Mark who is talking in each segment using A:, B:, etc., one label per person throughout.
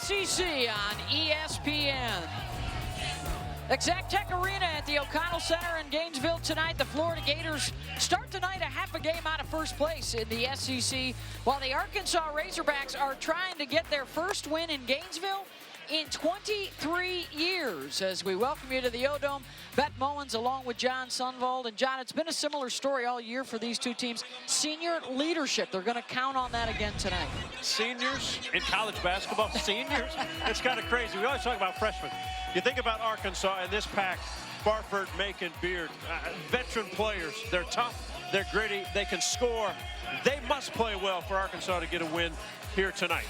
A: SEC on ESPN. Exactech Arena at the O'Connell Center in Gainesville tonight. The Florida Gators start tonight a half a game out of first place in the SEC, while the Arkansas Razorbacks are trying to get their first win in Gainesville in 23 years. As we welcome you to the O-Dome, Beth Mullins along with John Sundvold. And John, it's been a similar story all year for these two teams. Senior leadership, they're going to count on that again tonight.
B: Seniors in college basketball, seniors? It's kind of crazy. We always talk about freshmen. You think about Arkansas and this pack, Barford, Macon, Beard, veteran players. They're tough, they're gritty, they can score. They must play well for Arkansas to get a win here tonight.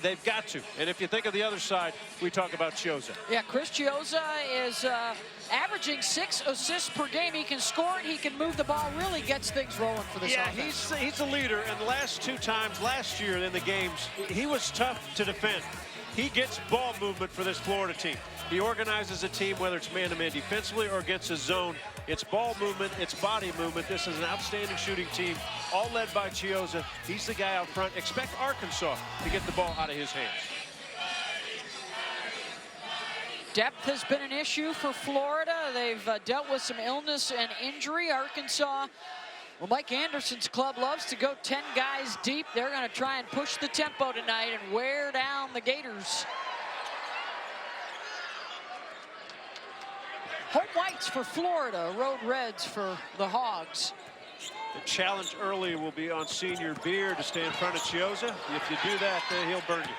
B: They've got to. And if you think of the other side, we talk about Chiozza.
A: Yeah, Chris Chiozza is averaging 6 assists per game. He can score it, he can move the ball, really gets things rolling for this offense.
B: Yeah, he's a leader. And the last two times last year in the games, he was tough to defend. He gets ball movement for this Florida team. He organizes a team, whether it's man-to-man defensively or against his zone. It's ball movement, it's body movement. This is an outstanding shooting team, all led by Chiozza. He's the guy out front. Expect Arkansas to get the ball out of his hands.
A: Depth has been an issue for Florida. They've dealt with some illness and injury. Arkansas, well, Mike Anderson's club loves to go 10 guys deep. They're going to try and push the tempo tonight and wear down the Gators. Home whites for Florida, road reds for the Hogs.
B: The challenge early will be on senior Beard to stay in front of Chiozza. If you do that, he'll burn you.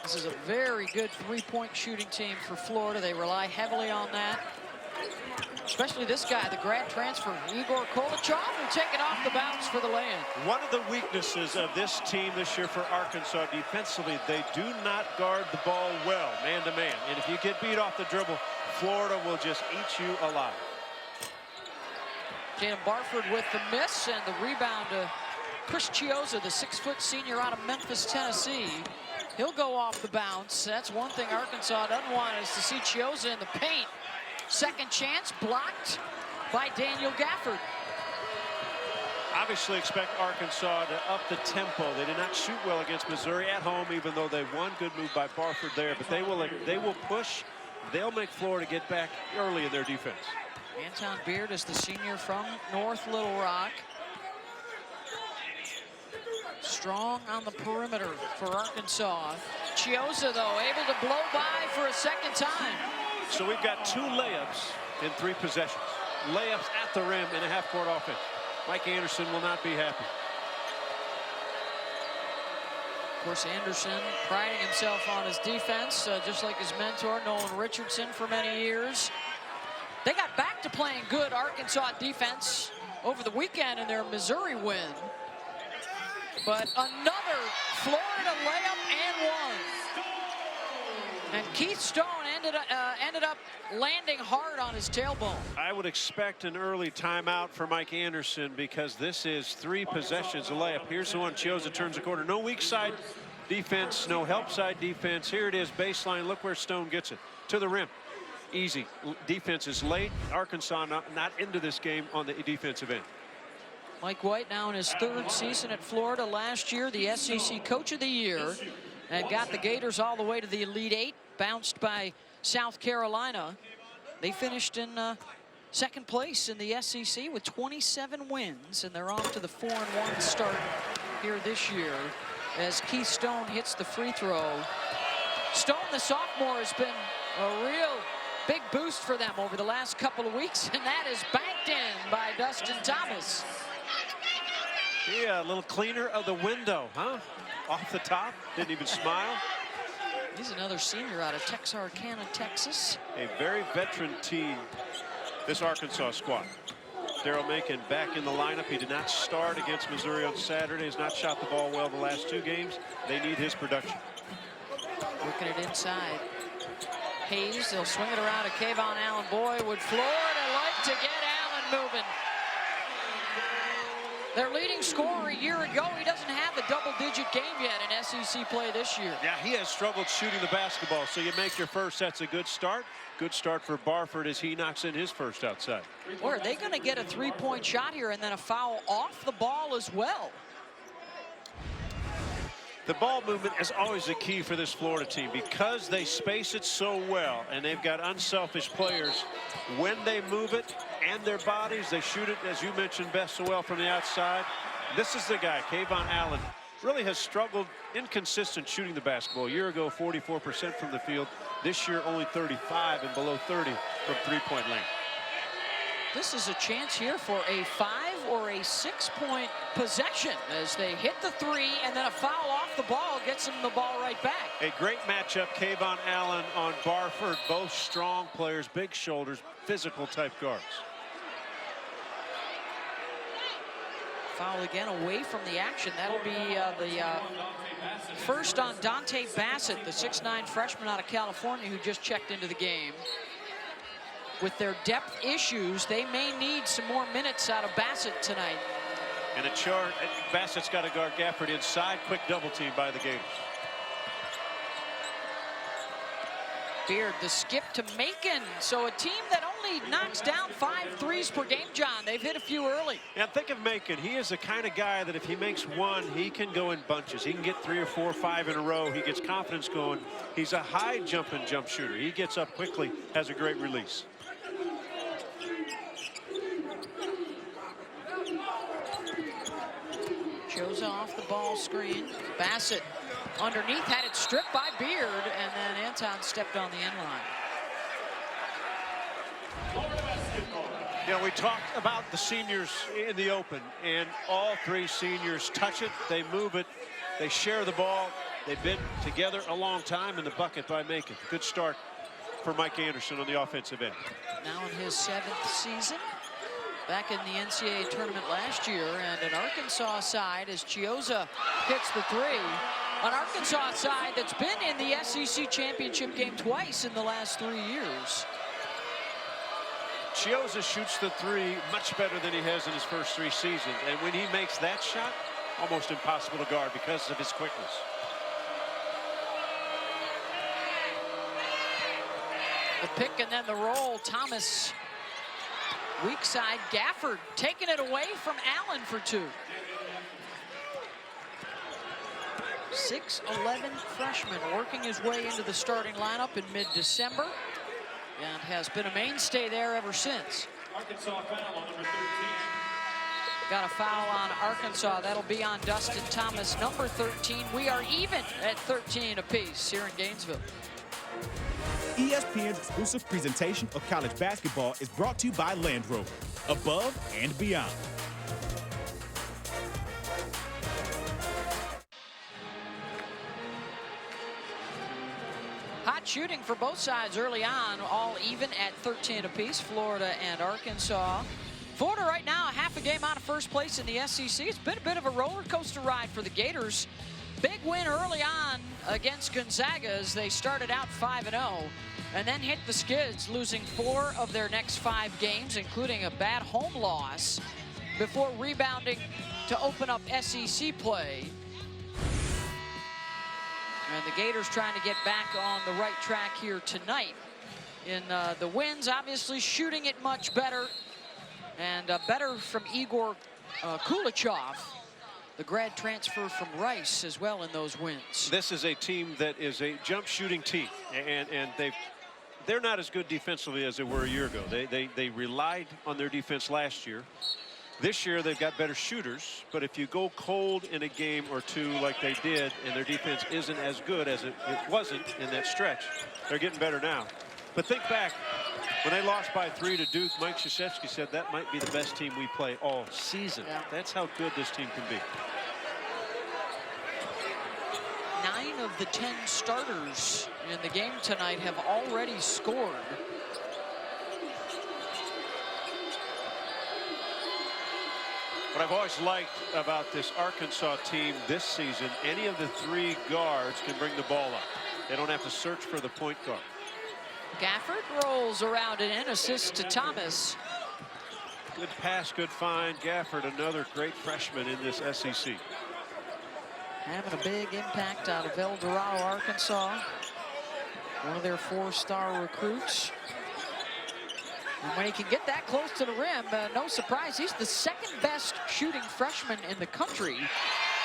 A: This is a very good three-point shooting team for Florida. They rely heavily on that. Especially this guy, the grad transfer, Igor Kolichov, will take it off the bounce for the land.
B: One of the weaknesses of this team this year for Arkansas defensively, they do not guard the ball well, man-to-man. And if you get beat off the dribble, Florida will just eat you alive.
A: Jalen Barford with the miss, and the rebound to Chris Chiozza, the 6-foot senior out of Memphis, Tennessee. He'll go off the bounce. That's one thing Arkansas doesn't want, is to see Chiozza in the paint. Second chance blocked by Daniel Gafford.
B: Obviously expect Arkansas to up the tempo. They did not shoot well against Missouri at home, even though they won. Good move by Barford there, but they will push. They'll make Florida get back early in their defense.
A: Anton Beard is the senior from North Little Rock. Strong on the perimeter for Arkansas. Chiozza, though, able to blow by for a second time.
B: So we've got 2 layups in 3 possessions. Layups at the rim in a half-court offense. Mike Anderson will not be happy.
A: Of course, Anderson priding himself on his defense, just like his mentor, Nolan Richardson, for many years. They got back to playing good Arkansas defense over the weekend in their Missouri win. But another Florida layup and one. And Keith Stone ended up landing hard on his tailbone.
B: I would expect an early timeout for Mike Anderson, because this is 3 possessions, a layup. Here's the one, Chiozza turns the corner. No weak side defense, no help side defense. Here it is, baseline. Look where Stone gets it, to the rim. Easy. Defense is late. Arkansas not into this game on the defensive end.
A: Mike White now in his 3rd season at Florida. Last year, the SEC Coach of the Year, and got the Gators all the way to the Elite 8, bounced by South Carolina. They finished in 2nd place in the SEC with 27 wins, and they're off to the 4-1 start here this year as Keith Stone hits the free throw. Stone, the sophomore, has been a real big boost for them over the last couple of weeks, and that is banked in by Dustin Thomas.
B: Yeah, a little cleaner of the window, huh? Off the top, didn't even smile.
A: He's another senior out of Texarkana, Texas.
B: A very veteran team, this Arkansas squad. Daryl Macon back in the lineup. He did not start against Missouri on Saturday. Has not shot the ball well the last 2 games. They need his production.
A: Working it inside. Hayes, they'll swing it around to Kayvon Allen. Boy, would Florida like to get Allen moving. Their leading scorer a year ago, he doesn't have the double-digit game yet in SEC play this year.
B: Yeah, he has struggled shooting the basketball, so you make your first. That's a good start. Good start for Barford as he knocks in his first outside.
A: Or are they going to get a 3-point shot here and then a foul off the ball as well?
B: The ball movement is always the key for this Florida team because they space it so well and they've got unselfish players. When they move it and their bodies, they shoot it, as you mentioned, best so well from the outside. This is the guy, Kayvon Allen, really has struggled, inconsistent shooting the basketball. A year ago, 44% from the field. This year, only 35 and below 30 from three-point lane.
A: This is a chance here for a 5 or a 6-point possession as they hit the three, and then a foul off the ball gets them the ball right back.
B: A great matchup, Kayvon Allen on Barford. Both strong players, big shoulders, physical type guards.
A: Foul again away from the action. That'll be the first on Dante Bassett, the 6'9" freshman out of California who just checked into the game. With their depth issues, they may need some more minutes out of Bassett tonight.
B: And a chart, Bassett's got to guard Gafford inside. Quick double team by the Gators.
A: Beard, the skip to Macon. So a team that only knocks down 5 threes per game, John. They've hit a few early.
B: And think of Macon. He is the kind of guy that if he makes one, he can go in bunches. He can get 3 or 4 or 5 in a row. He gets confidence going. He's a high jumping jump shooter. He gets up quickly, has a great release.
A: Choza off the ball screen. Bassett underneath, had it stripped by Beard, and then Anton stepped on the end line.
B: You know, we talked about the seniors in the open, and all 3 seniors touch it, they move it, they share the ball. They've been together a long time in the bucket by Macon. Good start for Mike Anderson on the offensive end.
A: Now in his 7th season. Back in the NCAA tournament last year, and an Arkansas side as Chiozza hits the 3. An Arkansas side that's been in the SEC championship game twice in the last 3 years.
B: Chiozza shoots the 3 much better than he has in his first 3 seasons, and when he makes that shot, almost impossible to guard because of his quickness.
A: The pick and then the roll. Thomas, weak side. Gafford taking it away from Allen for 2. 6'11" freshman working his way into the starting lineup in mid-December and has been a mainstay there ever since.
C: Arkansas foul on number 13.
A: Got a foul on Arkansas. That'll be on Dustin Thomas, number 13. We are even at 13 apiece here in Gainesville.
D: ESPN's exclusive presentation of college basketball is brought to you by Land Rover, above and beyond.
A: Hot shooting for both sides early on, all even at 13 apiece, Florida and Arkansas. Florida right now, half a game out of first place in the SEC. It's been a bit of a roller coaster ride for the Gators. Big win early on against Gonzaga as they started out 5-0 and then hit the skids, losing 4 of their next 5 games, including a bad home loss, before rebounding to open up SEC play. And the Gators trying to get back on the right track here tonight. In the wins, obviously shooting it much better, and better from Igor Kulichov, the grad transfer from Rice, as well in those wins.
B: This is a team that is a jump shooting team, and they're not as good defensively as they were a year ago. They relied on their defense last year. This year they've got better shooters, but if you go cold in a game or 2 like they did and their defense isn't as good as it wasn't in that stretch, they're getting better now. But think back, when they lost by 3 to Duke, Mike Krzyzewski said that might be the best team we play all season.
A: Yeah.
B: That's how good this team can be.
A: 9 of the 10 starters in the game tonight have already scored.
B: What I've always liked about this Arkansas team this season, any of the 3 guards can bring the ball up. They don't have to search for the point guard.
A: Gafford rolls around and in, assist to Thomas.
B: Good pass, good find. Gafford, another great freshman in this SEC.
A: Having a big impact out of El Dorado, Arkansas. One of their 4-star recruits. And when he can get that close to the rim, no surprise, he's the 2nd best shooting freshman in the country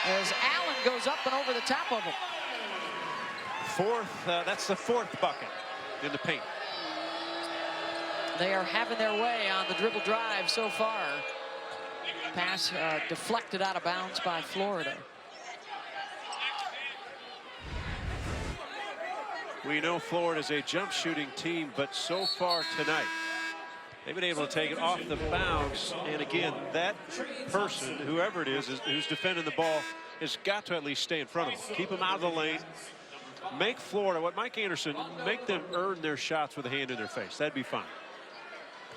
A: as Allen goes up and over the top of him.
B: That's the fourth bucket in the paint.
A: They are having their way on the dribble drive so far. Pass deflected out of bounds by Florida.
B: We know Florida's a jump shooting team, but so far tonight, they've been able to take it off the bounce. And again, that person, whoever it is who's defending the ball, has got to at least stay in front of them. Keep them out of the lane. Make Florida, what Mike Anderson, make them earn their shots with a hand in their face. That'd be fine.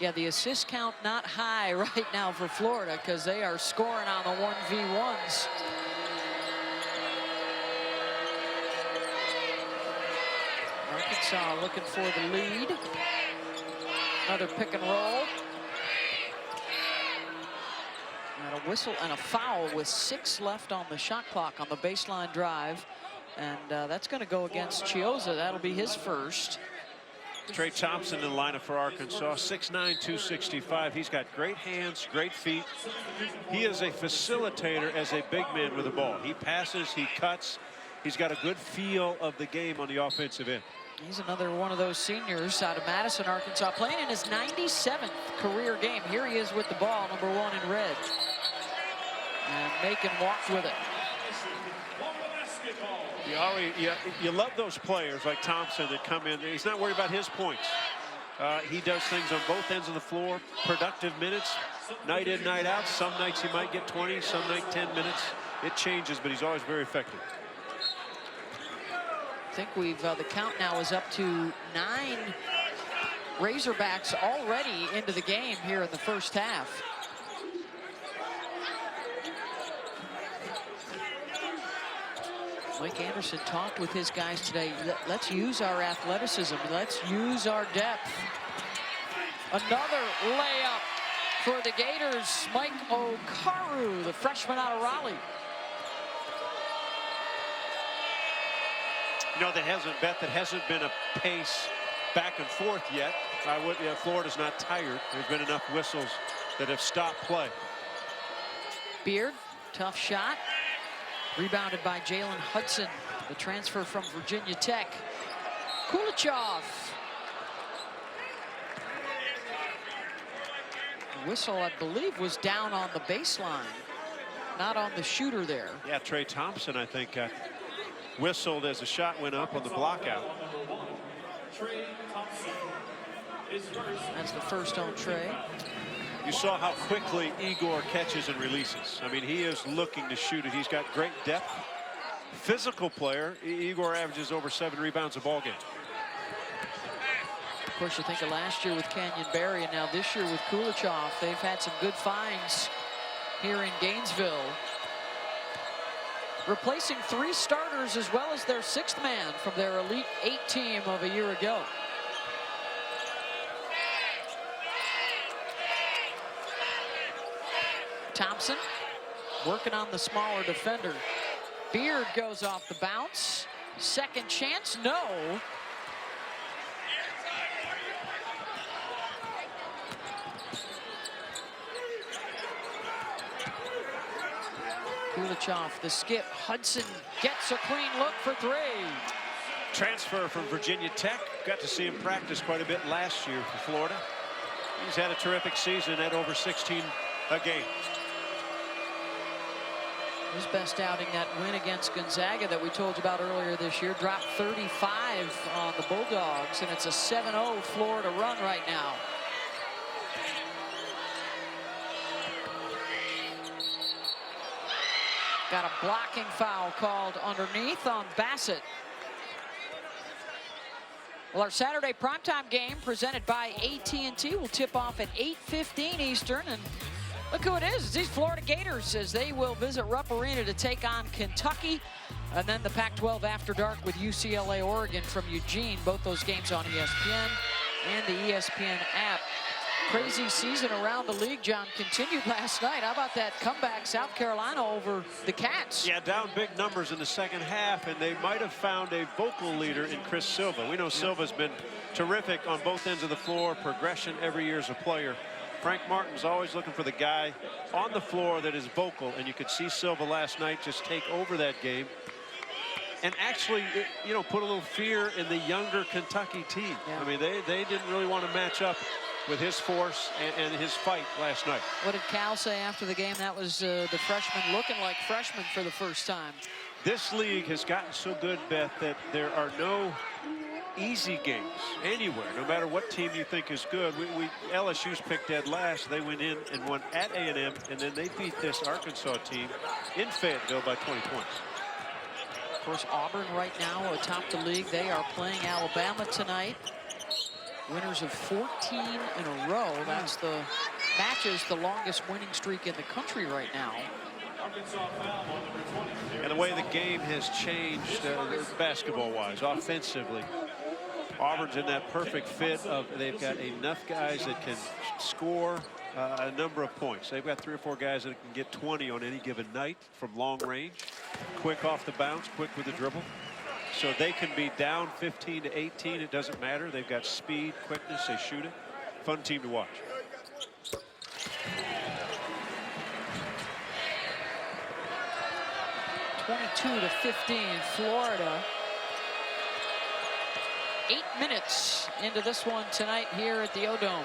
A: Yeah, the assist count not high right now for Florida because they are scoring on the 1v1s. Arkansas looking for the lead. Another pick and roll. And a whistle and a foul with 6 left on the shot clock on the baseline drive. And that's going to go against Chiozza. That'll be his first.
B: Trey Thompson in the lineup for Arkansas, 6'9", 265. He's got great hands, great feet. He is a facilitator as a big man with the ball. He passes, he cuts. He's got a good feel of the game on the offensive end.
A: He's another one of those seniors out of Madison, Arkansas, playing in his 97th career game. Here he is with the ball, number 1 in red. And Macon walked with it.
B: You love those players like Thompson that come in. He's not worried about his points. He does things on both ends of the floor. Productive minutes, night in, night out. Some nights he might get 20, some night 10 minutes. It changes, but he's always very effective.
A: I think we've the count now is up to 9 Razorbacks already into the game here in the first half. Mike Anderson talked with his guys today. Let's use our athleticism. Let's use our depth. Another layup for the Gators. Mike Okaru, the freshman out of Raleigh.
B: You know, that hasn't been a pace back and forth yet. Florida's not tired. There's been enough whistles that have stopped play.
A: Beard, tough shot. Rebounded by Jalen Hudson, the transfer from Virginia Tech. Kulichov. The whistle, I believe, was down on the baseline, not on the shooter there.
B: Yeah, Trey Thompson, I think, got whistled as the shot went up on the block out.
A: That's the first on Trey.
B: You saw how quickly Igor catches and releases. I mean, he is looking to shoot it. He's got great depth. Physical player. Igor averages over 7 rebounds a ball game.
A: Of course, you think of last year with Canyon Barry, and now this year with Kulichov. They've had some good finds here in Gainesville. Replacing 3 starters as well as their 6th man from their Elite 8 team of a year ago. Thompson working on the smaller defender. Beard goes off the bounce. Second chance, no. Kulichov, the skip. Hudson gets a clean look for 3.
B: Transfer from Virginia Tech. Got to see him practice quite a bit last year for Florida. He's had a terrific season at over 16 a game.
A: His best outing, that win against Gonzaga that we told you about earlier this year, dropped 35 on the Bulldogs, and it's a 7-0 Florida run right now. Got a blocking foul called underneath on Bassett. Well, our Saturday primetime game presented by AT&T will tip off at 8:15 Eastern, and look who it is. It's these Florida Gators as they will visit Rupp Arena to take on Kentucky. And then the Pac-12 After Dark with UCLA Oregon from Eugene. Both those games on ESPN and the ESPN app. Crazy season around the league, John, continued last night. How about that comeback, South Carolina over the Cats?
B: Yeah, down big numbers in the second half, and they might have found a vocal leader in Chris Silva. We know Silva's been terrific on both ends of the floor, progression every year as a player Frank Martin's always looking for the guy on the floor that is vocal, and you could see Silva last night just take over that game and actually, you know, put a little fear in the younger Kentucky team.
A: Yeah.
B: I mean, they didn't really want to match up with his force and his fight last night.
A: What did Cal say after the game? That was the freshmen looking like freshmen for the first time.
B: This league has gotten so good, Beth, that there are no easy games anywhere, no matter what team you think is good. LSU's picked dead last. They went in and won at A&M, and then they beat this Arkansas team in Fayetteville by 20 points.
A: Of course, Auburn right now atop the league. They are playing Alabama tonight. Winners of 14 in a row. That's the matches the longest winning streak in the country right now.
B: And the way the game has changed basketball-wise, offensively, Auburn's in that perfect fit of they've got enough guys that can score a number of points. They've got 3 or 4 guys that can get 20 on any given night from long range, quick off the bounce, quick with the dribble. So they can be down 15 to 18. It doesn't matter. They've got speed, quickness. They shoot it. Fun team to watch.
A: (22-15), Florida. 8 minutes into this one tonight here at the O-Dome.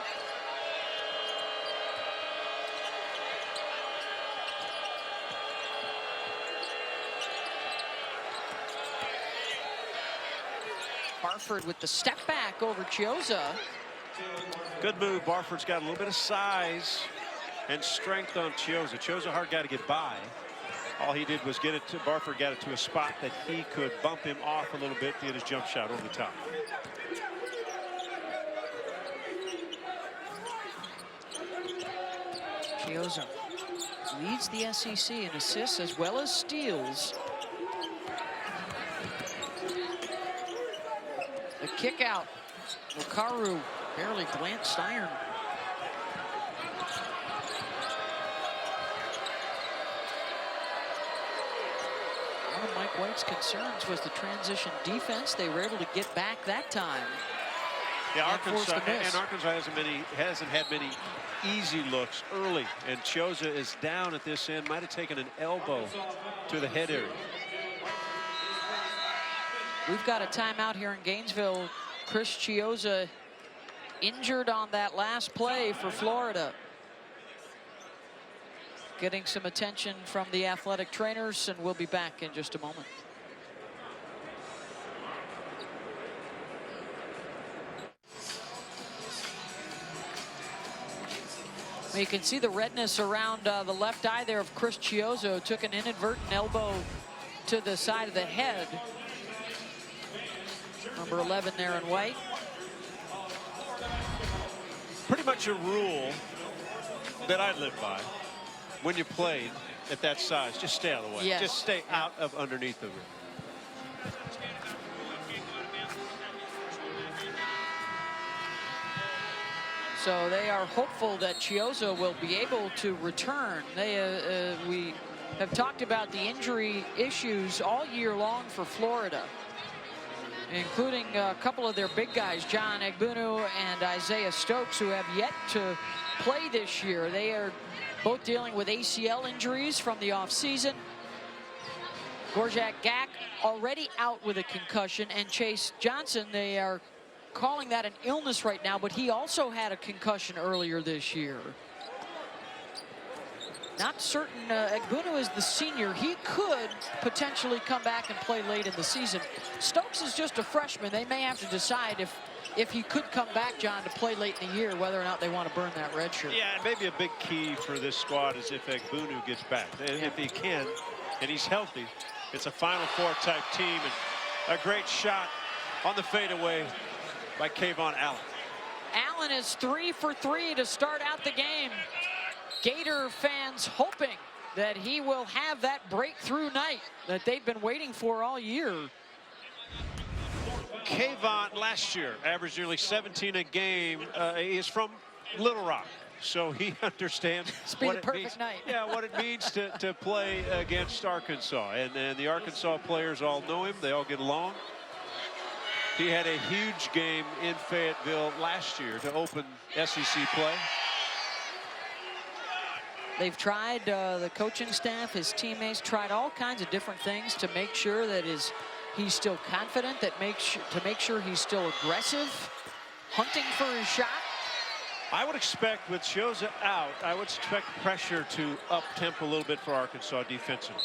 A: Barford with the step back over Chiozza.
B: Good move. Barford's got a little bit of size and strength on Chiozza. Chiozza a hard guy to get by. All he did was get it to Barford, got it to a spot that he could bump him off a little bit to get his jump shot over the top.
A: Chiozza leads the SEC in assists as well as steals. The kick out. Okaru barely glanced iron. One of Mike White's concerns was the transition defense. They were able to get back that time.
B: Yeah,
A: And forced
B: Arkansas,
A: a miss.
B: and Arkansas hasn't had many easy looks early, and Chiozza is down at this end. Might have taken an elbow to the head area.
A: We've got a timeout here in Gainesville. Chris Chiozza injured on that last play for Florida. Getting some attention from the athletic trainers, and we'll be back in just a moment. Well, you can see the redness around the left eye there of Chris Chiozza. Took an inadvertent elbow to the side of the head. Number 11 there in white.
B: Pretty much a rule that I live by when you played at that size. Just stay out of the way.
A: Yes.
B: Just stay out of underneath the rim.
A: So they are hopeful that Chiozza will be able to return. We have talked about the injury issues all year long for Florida, including a couple of their big guys, John Egbunu and Isaiah Stokes, who have yet to play this year. They are both dealing with ACL injuries from the offseason. Gorjak Gak already out with a concussion, and Chase Johnson, they are calling that an illness right now, but he also had a concussion earlier this year. Not certain. Egbunu is the senior. He could potentially come back and play late in the season. Stokes is just a freshman. They may have to decide if he could come back, John, to play late in the year, whether or not they want to burn that red shirt.
B: Yeah, and maybe a big key for this squad is if Egbunu gets back. And if he can, and he's healthy, it's a Final Four type team. And a great shot on the fadeaway by Kayvon Allen.
A: Allen is 3 for 3 to start out the game. Gator fans hoping that he will have that breakthrough night that they've been waiting for all year.
B: Kayvon last year averaged nearly 17 a game. He is from Little Rock, so he understands what it means.
A: Night.
B: Yeah, what it means to play against Arkansas. And the Arkansas players all know him. They all get along. He had a huge game in Fayetteville last year to open SEC play.
A: They've tried, the coaching staff, his teammates, tried all kinds of different things to make sure that he's still confident, to make sure he's still aggressive, hunting for his shot.
B: I would expect with Chiozza out, I would expect pressure to up-tempo a little bit for Arkansas defensively.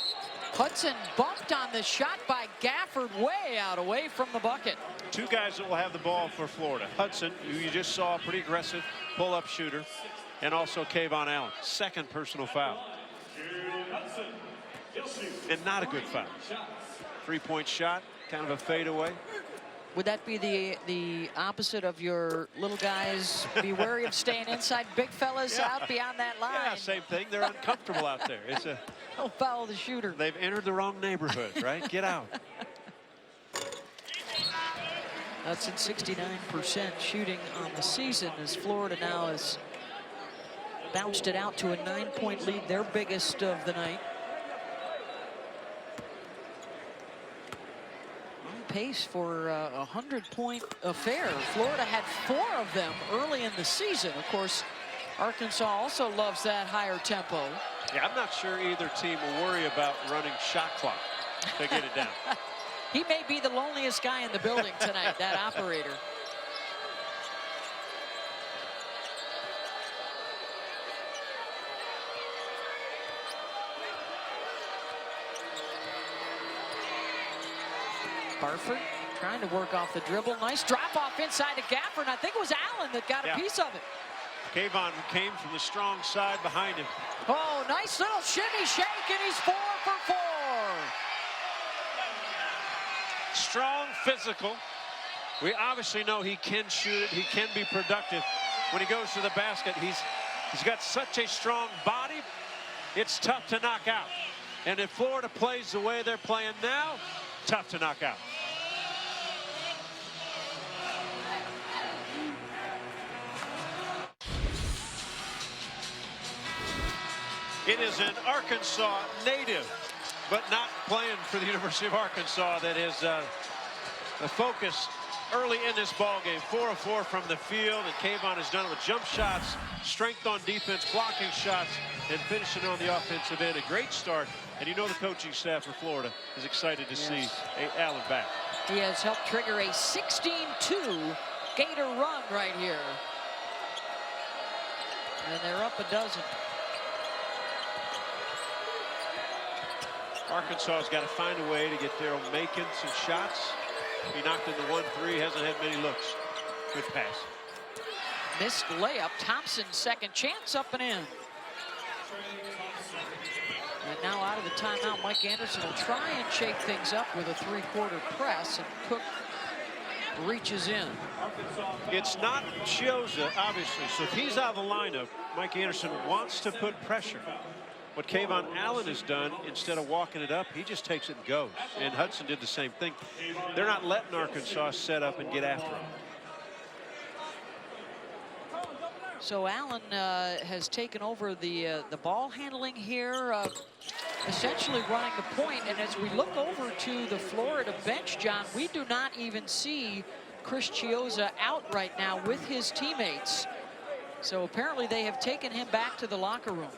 A: Hudson bumped on the shot by Gafford way out, away from the bucket.
B: Two guys that will have the ball for Florida. Hudson, who you just saw, pretty aggressive pull-up shooter, and also Kayvon Allen, second personal foul. And not a good foul. Three-point shot, kind of a fadeaway.
A: Would that be the opposite of your little guys be wary of staying inside, big fellas out beyond that line?
B: Yeah, same thing. They're uncomfortable out there.
A: Don't foul the shooter.
B: They've entered the wrong neighborhood, right? Get out.
A: That's at 69% shooting on the season, as Florida now has bounced it out to a 9-point lead, their biggest of the night. On pace for a 100-point affair. Florida had 4 of them early in the season. Of course, Arkansas also loves that higher tempo.
B: Yeah, I'm not sure either team will worry about running shot clock to get it down.
A: He may be the loneliest guy in the building tonight, that operator. Barford trying to work off the dribble. Nice drop off inside to Gafford. And I think it was Allen that got a piece of it.
B: Kayvon came from the strong side behind him.
A: Oh, nice little shimmy shake, and he's 4 for 4.
B: Strong, physical. We obviously know he can shoot it. He can be productive when he goes to the basket. He's got such a strong body. It's tough to knock out. And if Florida plays the way they're playing now, tough to knock out. It is an Arkansas native, but not playing for the University of Arkansas, that is the focus early in this ball game. 4 of 4 from the field, and Kayvon has done it with jump shots, strength on defense, blocking shots, and finishing on the offensive end. A great start, and you know the coaching staff for Florida is excited to see Allen back.
A: He has helped trigger a 16-2 Gator run right here. And they're up a dozen.
B: Arkansas has got to find a way to get Daryl making some shots. He knocked in the 1-3, hasn't had many looks. Good pass.
A: Missed layup. Thompson's second chance, up and in. And now out of the timeout, Mike Anderson will try and shake things up with a 3-quarter press, and Cook reaches in.
B: It's not Chiozza, obviously, so if he's out of the lineup, Mike Anderson wants to put pressure. What Kayvon Allen has done, instead of walking it up, he just takes it and goes. And Hudson did the same thing. They're not letting Arkansas set up and get after him.
A: So Allen has taken over the ball handling here, essentially running the point. And as we look over to the Florida bench, John, we do not even see Chris Chiozza out right now with his teammates. So apparently they have taken him back to the locker room.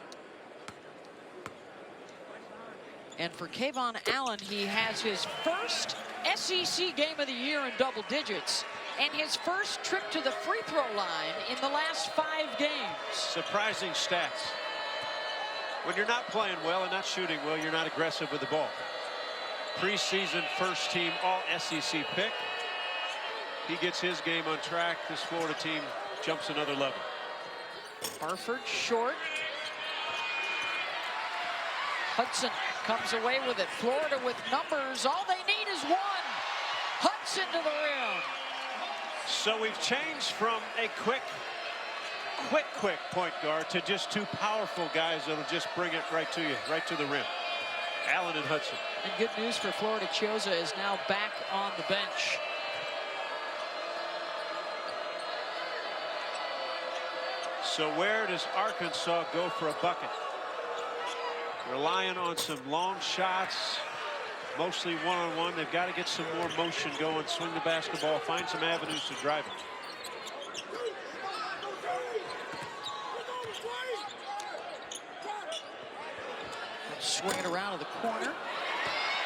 A: And for Kayvon Allen, he has his first SEC game of the year in double digits, and his first trip to the free throw line in the last 5 games.
B: Surprising stats. When you're not playing well and not shooting well, you're not aggressive with the ball. Preseason first team all SEC pick. He gets his game on track. This Florida team jumps another level.
A: Barford short. Hudson comes away with it. Florida with numbers. All they need is 1. Hudson to the rim.
B: So we've changed from a quick point guard to just 2 powerful guys that'll just bring it right to you, right to the rim. Allen and Hudson.
A: And good news for Florida, Chiozza is now back on the bench.
B: So where does Arkansas go for a bucket? Relying on some long shots, mostly one-on-one. They've got to get some more motion going, swing the basketball, find some avenues to drive it.
A: Swing it around to the corner.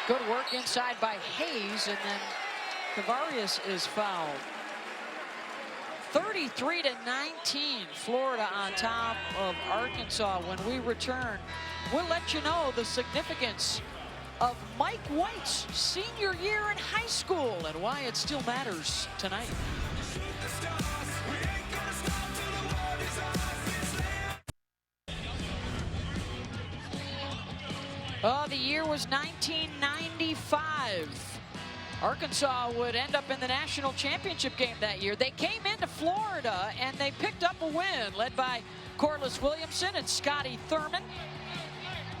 A: Good work inside by Hayes, and then Kavarius is fouled. 33-19, Florida on top of Arkansas. When we return, we'll let you know the significance of Mike White's senior year in high school and why it still matters tonight. Oh, the year was 1995. Arkansas would end up in the national championship game that year. They came into Florida and they picked up a win led by Corliss Williamson and Scotty Thurman.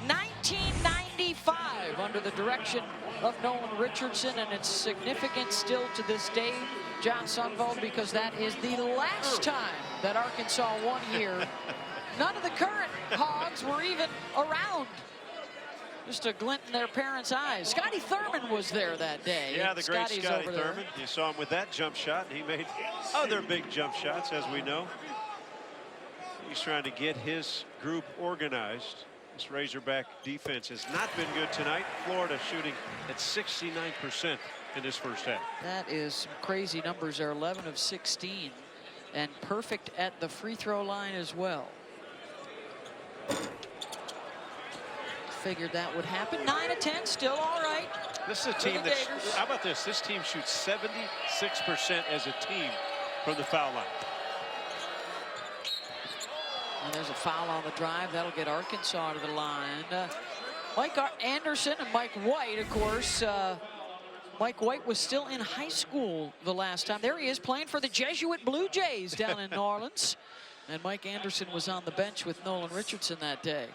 A: 1995 under the direction of Nolan Richardson, and it's significant still to this day, John Sundvald, because that is the last time that Arkansas won here. None of the current Hogs were even around. Just a glint in their parents' eyes. Scotty Thurman was there that day.
B: Yeah, the great
A: Scotty's
B: Scotty
A: over there.
B: Thurman. You saw him with that jump shot, and he made other big jump shots, as we know. He's trying to get his group organized. This Razorback defense has not been good tonight. Florida shooting at 69% in this first half.
A: That is some crazy numbers there. 11 of 16, and perfect at the free throw line as well. Figured that would happen. 9 of 10, still all right.
B: This is a team that's, how about this? This team shoots 76% as a team from the foul line.
A: And there's a foul on the drive. That'll get Arkansas to the line. Mike Anderson and Mike White, of course. Mike White was still in high school the last time. There he is playing for the Jesuit Blue Jays down in New Orleans. And Mike Anderson was on the bench with Nolan Richardson that day.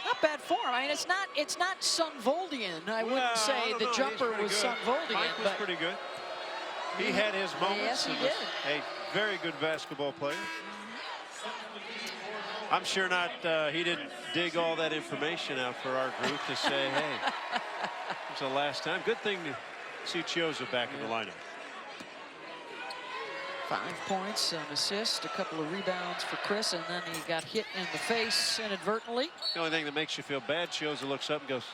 A: Not bad form. I mean, it's not Sundvoldian. I wouldn't say the jumper was Sundvoldian.
B: Mike was pretty good. He had his moments.
A: Yes, he did.
B: A very good basketball player. I'm sure not. He didn't dig all that information out for our group to say, hey, it's the last time. Good thing to see Chiozza back in the lineup.
A: 5 points, an assist, a couple of rebounds for Chris, and then he got hit in the face inadvertently.
B: The only thing that makes you feel bad, Chiozza looks up and goes,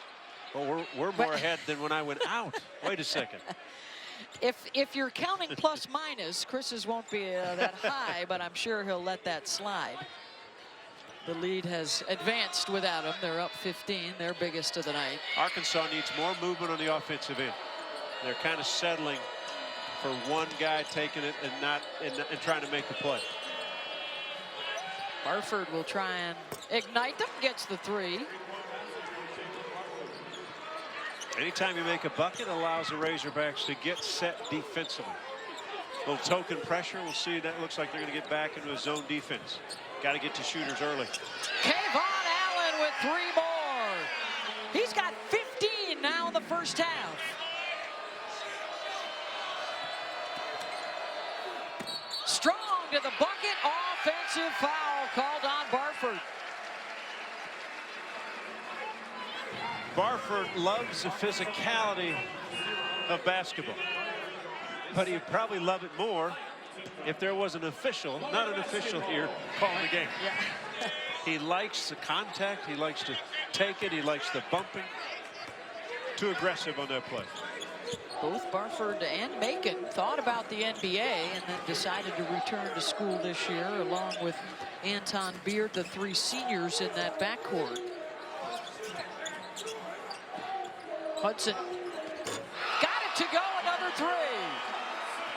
B: well, we're more ahead than when I went out. Wait a second.
A: If you're counting plus minus, Chris's won't be that high, but I'm sure he'll let that slide. The lead has advanced without him. They're up 15, their biggest of the night.
B: Arkansas needs more movement on the offensive end. They're kind of settling for one guy taking it and trying to make the play.
A: Barford will try and ignite them, gets the 3.
B: Anytime you make a bucket, it allows the Razorbacks to get set defensively. A little token pressure. We'll see. That looks like they're going to get back into a zone defense. Got to get to shooters early.
A: Kayvon Allen with 3 more. He's got 15 now in the first half. Strong to the bucket. Offensive foul called on Barford.
B: Barford loves the physicality of basketball, but he'd probably love it more if there was an official, not an official here, calling the game.
A: Yeah.
B: He likes the contact. He likes to take it. He likes the bumping. Too aggressive on that play.
A: Both Barford and Macon thought about the NBA and then decided to return to school this year, along with Anton Beard, the 3 seniors in that backcourt. Hudson got it to go, another 3.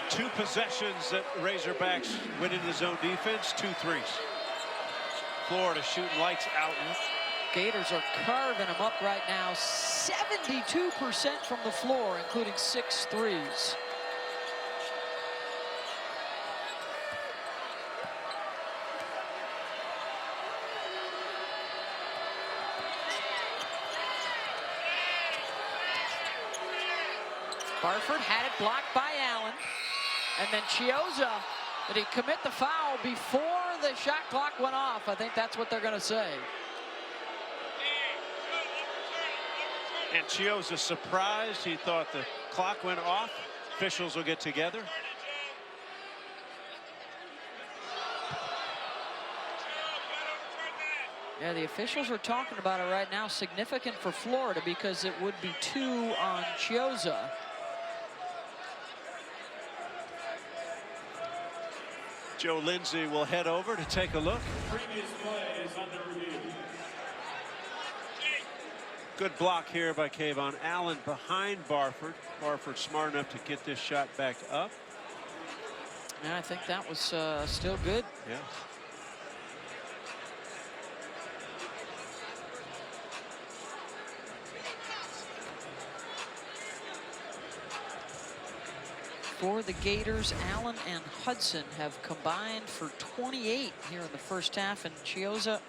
B: 2 possessions that Razorbacks went into the zone defense, 2 threes. Florida shooting lights out.
A: Gators are carving them up right now. 72% from the floor, including 6 threes. Barford had it blocked by Allen. And then Chiozza, did he commit the foul before the shot clock went off? I think that's what they're going to say.
B: And Chiozza surprised. He thought the clock went off. Officials will get together.
A: Yeah, the officials are talking about it right now. Significant for Florida because it would be 2 on Chiozza.
B: Joe Lindsay will head over to take a look.
C: Previous play is under review.
B: Good block here by Kayvon Allen behind Barford. Barford smart enough to get this shot back up.
A: Yeah, I think that was still good.
B: Yeah.
A: For the Gators, Allen and Hudson have combined for 28 here in the first half, and Chiozza,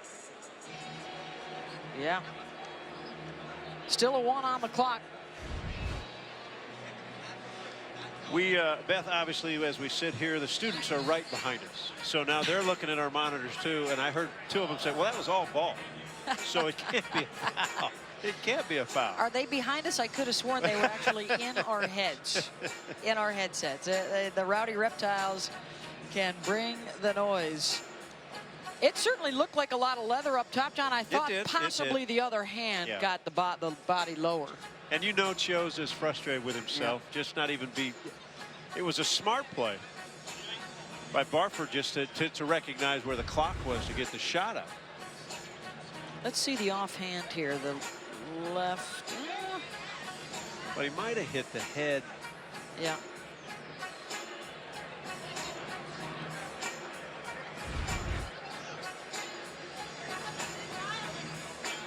A: yeah, still a 1 on the clock.
B: We, Beth, obviously, as we sit here, the students are right behind us. So now they're looking at our monitors, too, and I heard 2 of them say, well, that was all ball. So it can't be a foul. It can't be a foul.
A: Are they behind us? I could have sworn they were actually in our heads, in our headsets. The Rowdy Reptiles can bring the noise. It certainly looked like a lot of leather up top, John. I thought possibly the other hand got the body lower.
B: And you know Chiozza is frustrated with himself, just not even be. It was a smart play by Barford just to recognize where the clock was to get the shot up.
A: Let's see the offhand here. The left.
B: But he might have hit the head.
A: Yeah.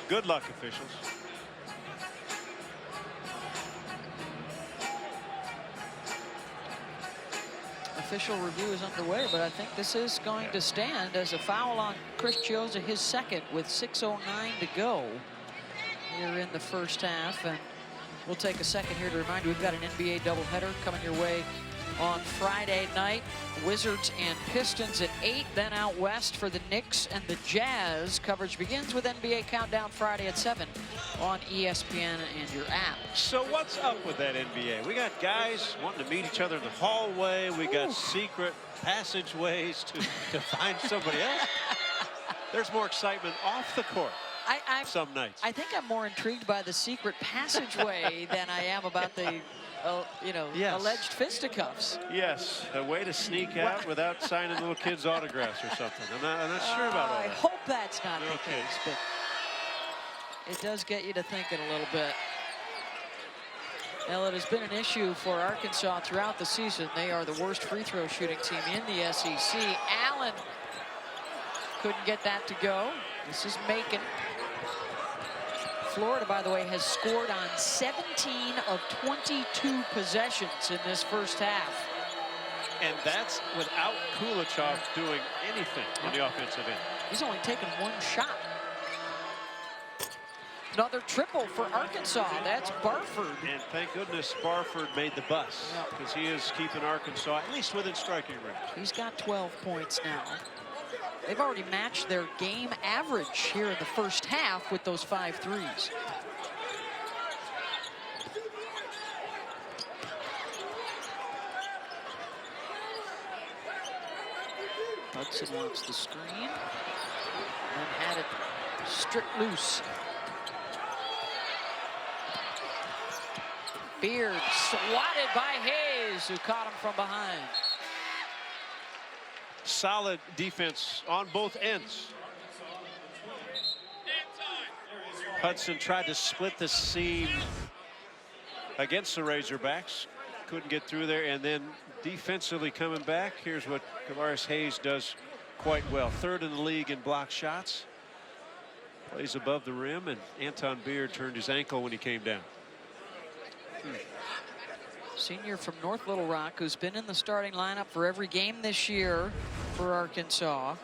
B: Good luck, officials.
A: Official review is underway, but I think this is going to stand as a foul on Chris Chiozza, his second, with 6:09 to go here in the first half. And we'll take a second here to remind you we've got an NBA doubleheader coming your way on Friday night. Wizards and Pistons at 8, then out west for the Knicks and the Jazz. Coverage begins with NBA Countdown Friday at 7 on ESPN and your app.
B: So what's up with that NBA? We got guys wanting to meet each other in the hallway. We got secret passageways to find somebody else. There's more excitement off the court. Some nights.
A: I think I'm more intrigued by the secret passageway than I am about the alleged fisticuffs.
B: Yes, a way to sneak out without signing little kids' autographs or something. I'm not sure about all that.
A: I hope that's not the case, but it does get you to thinking a little bit. Well, it has been an issue for Arkansas throughout the season. They are the worst free throw shooting team in the SEC. Allen couldn't get that to go. This is Macon. Florida, by the way, has scored on 17 of 22 possessions in this first half.
B: And that's without Kulichov doing anything on the offensive end.
A: He's only taken 1 shot. Another triple for Arkansas. That's Barford.
B: And thank goodness Barford made the bus, because he is keeping Arkansas at least within striking range.
A: He's got 12 points now. They've already matched their game average here in the first half with those 5 threes. Hudson wants the screen and had it stripped loose. Beard swatted by Hayes, who caught him from behind.
B: Solid defense on both ends. Hudson tried to split the seam against the Razorbacks. Couldn't get through there, and then defensively coming back, here's what Kavaris Hayes does quite well. 3rd in the league in block shots. Plays above the rim, and Anton Beard turned his ankle when he came down.
A: Senior from North Little Rock, who's been in the starting lineup for every game this year for Arkansas.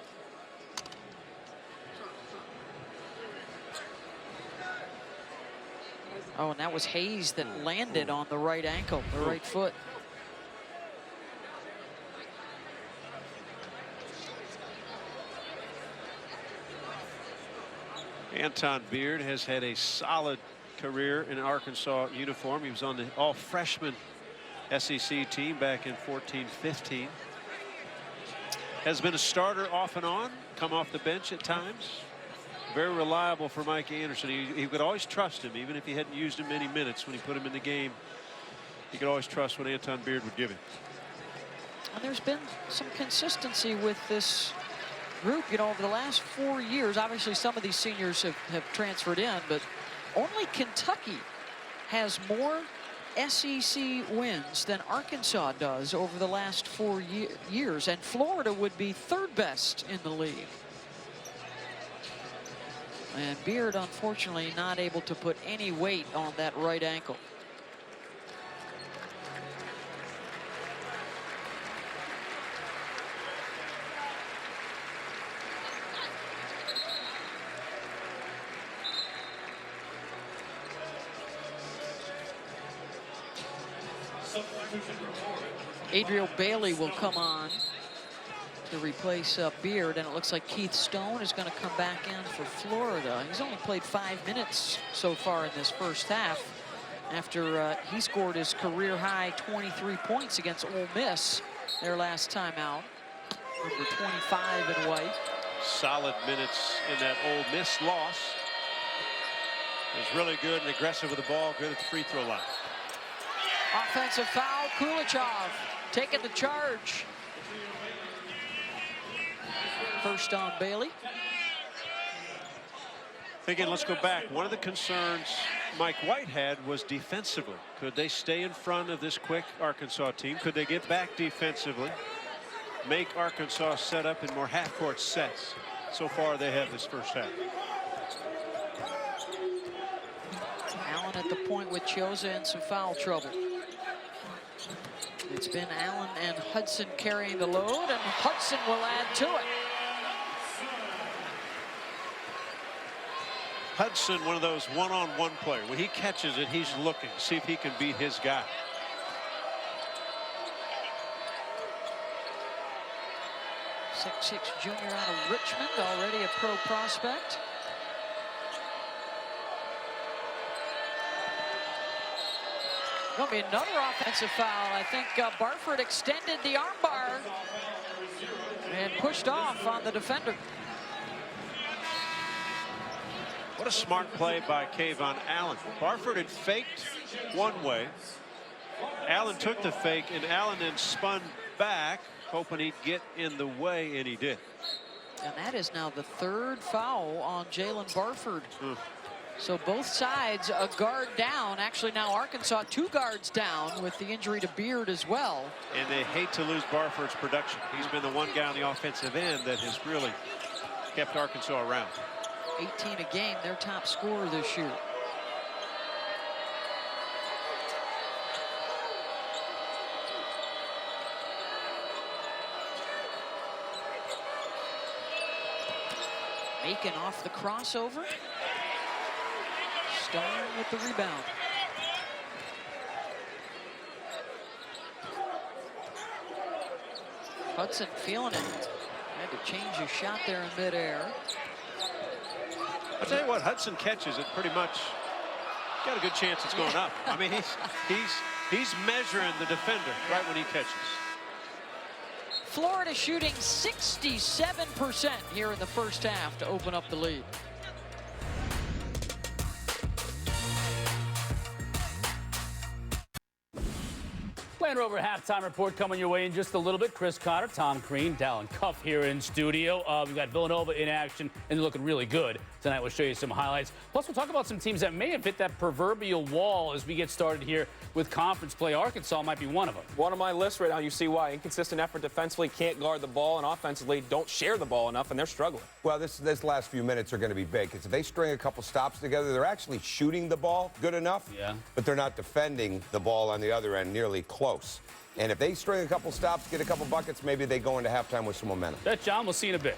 A: Oh, and that was Hayes that landed on the right ankle, the right foot.
B: Anton Beard has had a solid career in an Arkansas uniform. He was on the all-freshman SEC team back in 14-15. Has been a starter off and on, come off the bench at times. Very reliable for Mike Anderson. He could always trust him, even if he hadn't used him many minutes when he put him in the game. He could always trust what Anton Beard would give him.
A: And there's been some consistency with this group, you know, over the last 4 years. Obviously, some of these seniors have transferred in, but only Kentucky has more SEC wins than Arkansas does over the last 4 years, and Florida would be third best in the league. And Beard, unfortunately, not able to put any weight on that right ankle. Adriel Bailey will come on to replace Beard, and it looks like Keith Stone is going to come back in for Florida. He's only played 5 minutes so far in this first half after he scored his career-high 23 points against Ole Miss their last time out. Number 25 in white.
B: Solid minutes in that Ole Miss loss. He was really good and aggressive with the ball, good at the free throw line.
A: Offensive foul, Kulichov taking the charge. First on Bailey.
B: Again, let's go back. One of the concerns Mike White had was defensively. Could they stay in front of this quick Arkansas team? Could they get back defensively? Make Arkansas set up in more half-court sets? So far, they have this first half.
A: Allen at the point with Chiozza in some foul trouble. It's been Allen and Hudson carrying the load, and Hudson will add to it.
B: Hudson, one of those one-on-one players. When he catches it, he's looking to see if he can beat his guy.
A: Six junior out of Richmond, already a pro prospect. Going to be another offensive foul. I think Barford extended the armbar and pushed off on the defender.
B: What a smart play by Kayvon Allen. Barford had faked one way. Allen took the fake, and Allen then spun back, hoping he'd get in the way, and he did.
A: And that is now the third foul on Jalen Barford. So both sides a guard down. Actually, now Arkansas 2 guards down with the injury to Beard as well.
B: And they hate to lose Barford's production. He's been the one guy on the offensive end that has really kept Arkansas around.
A: 18 a game, their top scorer this year. Macon off the crossover. Stone with the rebound. Hudson feeling it. Had to change his shot there in midair.
B: I'll tell you what, Hudson catches it pretty much. Got a good chance it's going up. I mean, he's measuring the defender right when he catches.
A: Florida shooting 67% here in the first half to open up the lead.
E: Land Rover halftime report coming your way in just a little bit. Chris Connor, Tom Crean, Dallin Cuff here in studio. We've got Villanova in action, and they're looking really good. Tonight we'll show you some highlights. Plus, we'll talk about some teams that may have hit that proverbial wall as we get started here with conference play. Arkansas might be one of them.
F: One on my list right now. You see why. Inconsistent effort defensively, can't guard the ball, and offensively don't share the ball enough, and they're struggling.
G: Well, this last few minutes are going to be big. Because if they string a couple stops together, they're actually shooting the ball good enough, but they're not defending the ball on the other end nearly close. And if they string a couple stops, get a couple buckets, maybe they go into halftime with some momentum.
E: That's John. We'll see you in a bit.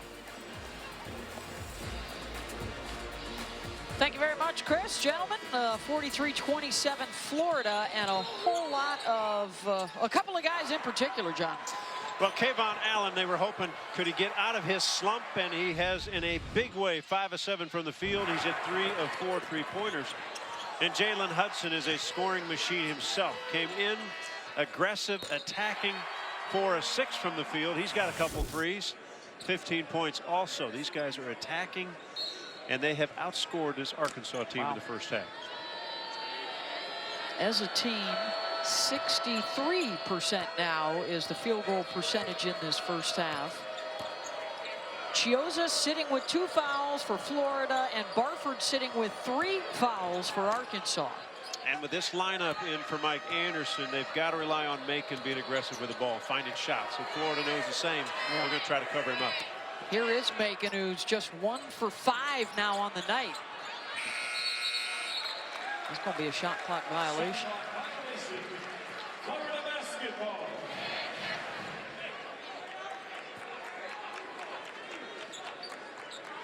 A: Thank you very much, Chris. Gentlemen, 43-27 Florida, and a whole lot of, a couple of guys in particular, John.
B: Well, Kayvon Allen, they were hoping, could he get out of his slump? And he has in a big way, 5 of 7 from the field. He's hit 3 of 4 3-pointers. And Jalen Hudson is a scoring machine himself. Came in aggressive, attacking, 4 of 6 from the field. He's got a couple threes, 15 points also. These guys are attacking and they have outscored this Arkansas team in the first half.
A: As a team, 63% now is the field goal percentage in this first half. Chiozza sitting with 2 fouls for Florida, and Barford sitting with 3 fouls for Arkansas.
B: And with this lineup in for Mike Anderson, they've got to rely on Macon being aggressive with the ball, finding shots. So Florida knows the same. They're going to try to cover him up.
A: Here is Macon, who's just 1 for 5 now on the night. It's going to be a shot clock violation.
C: Florida basketball.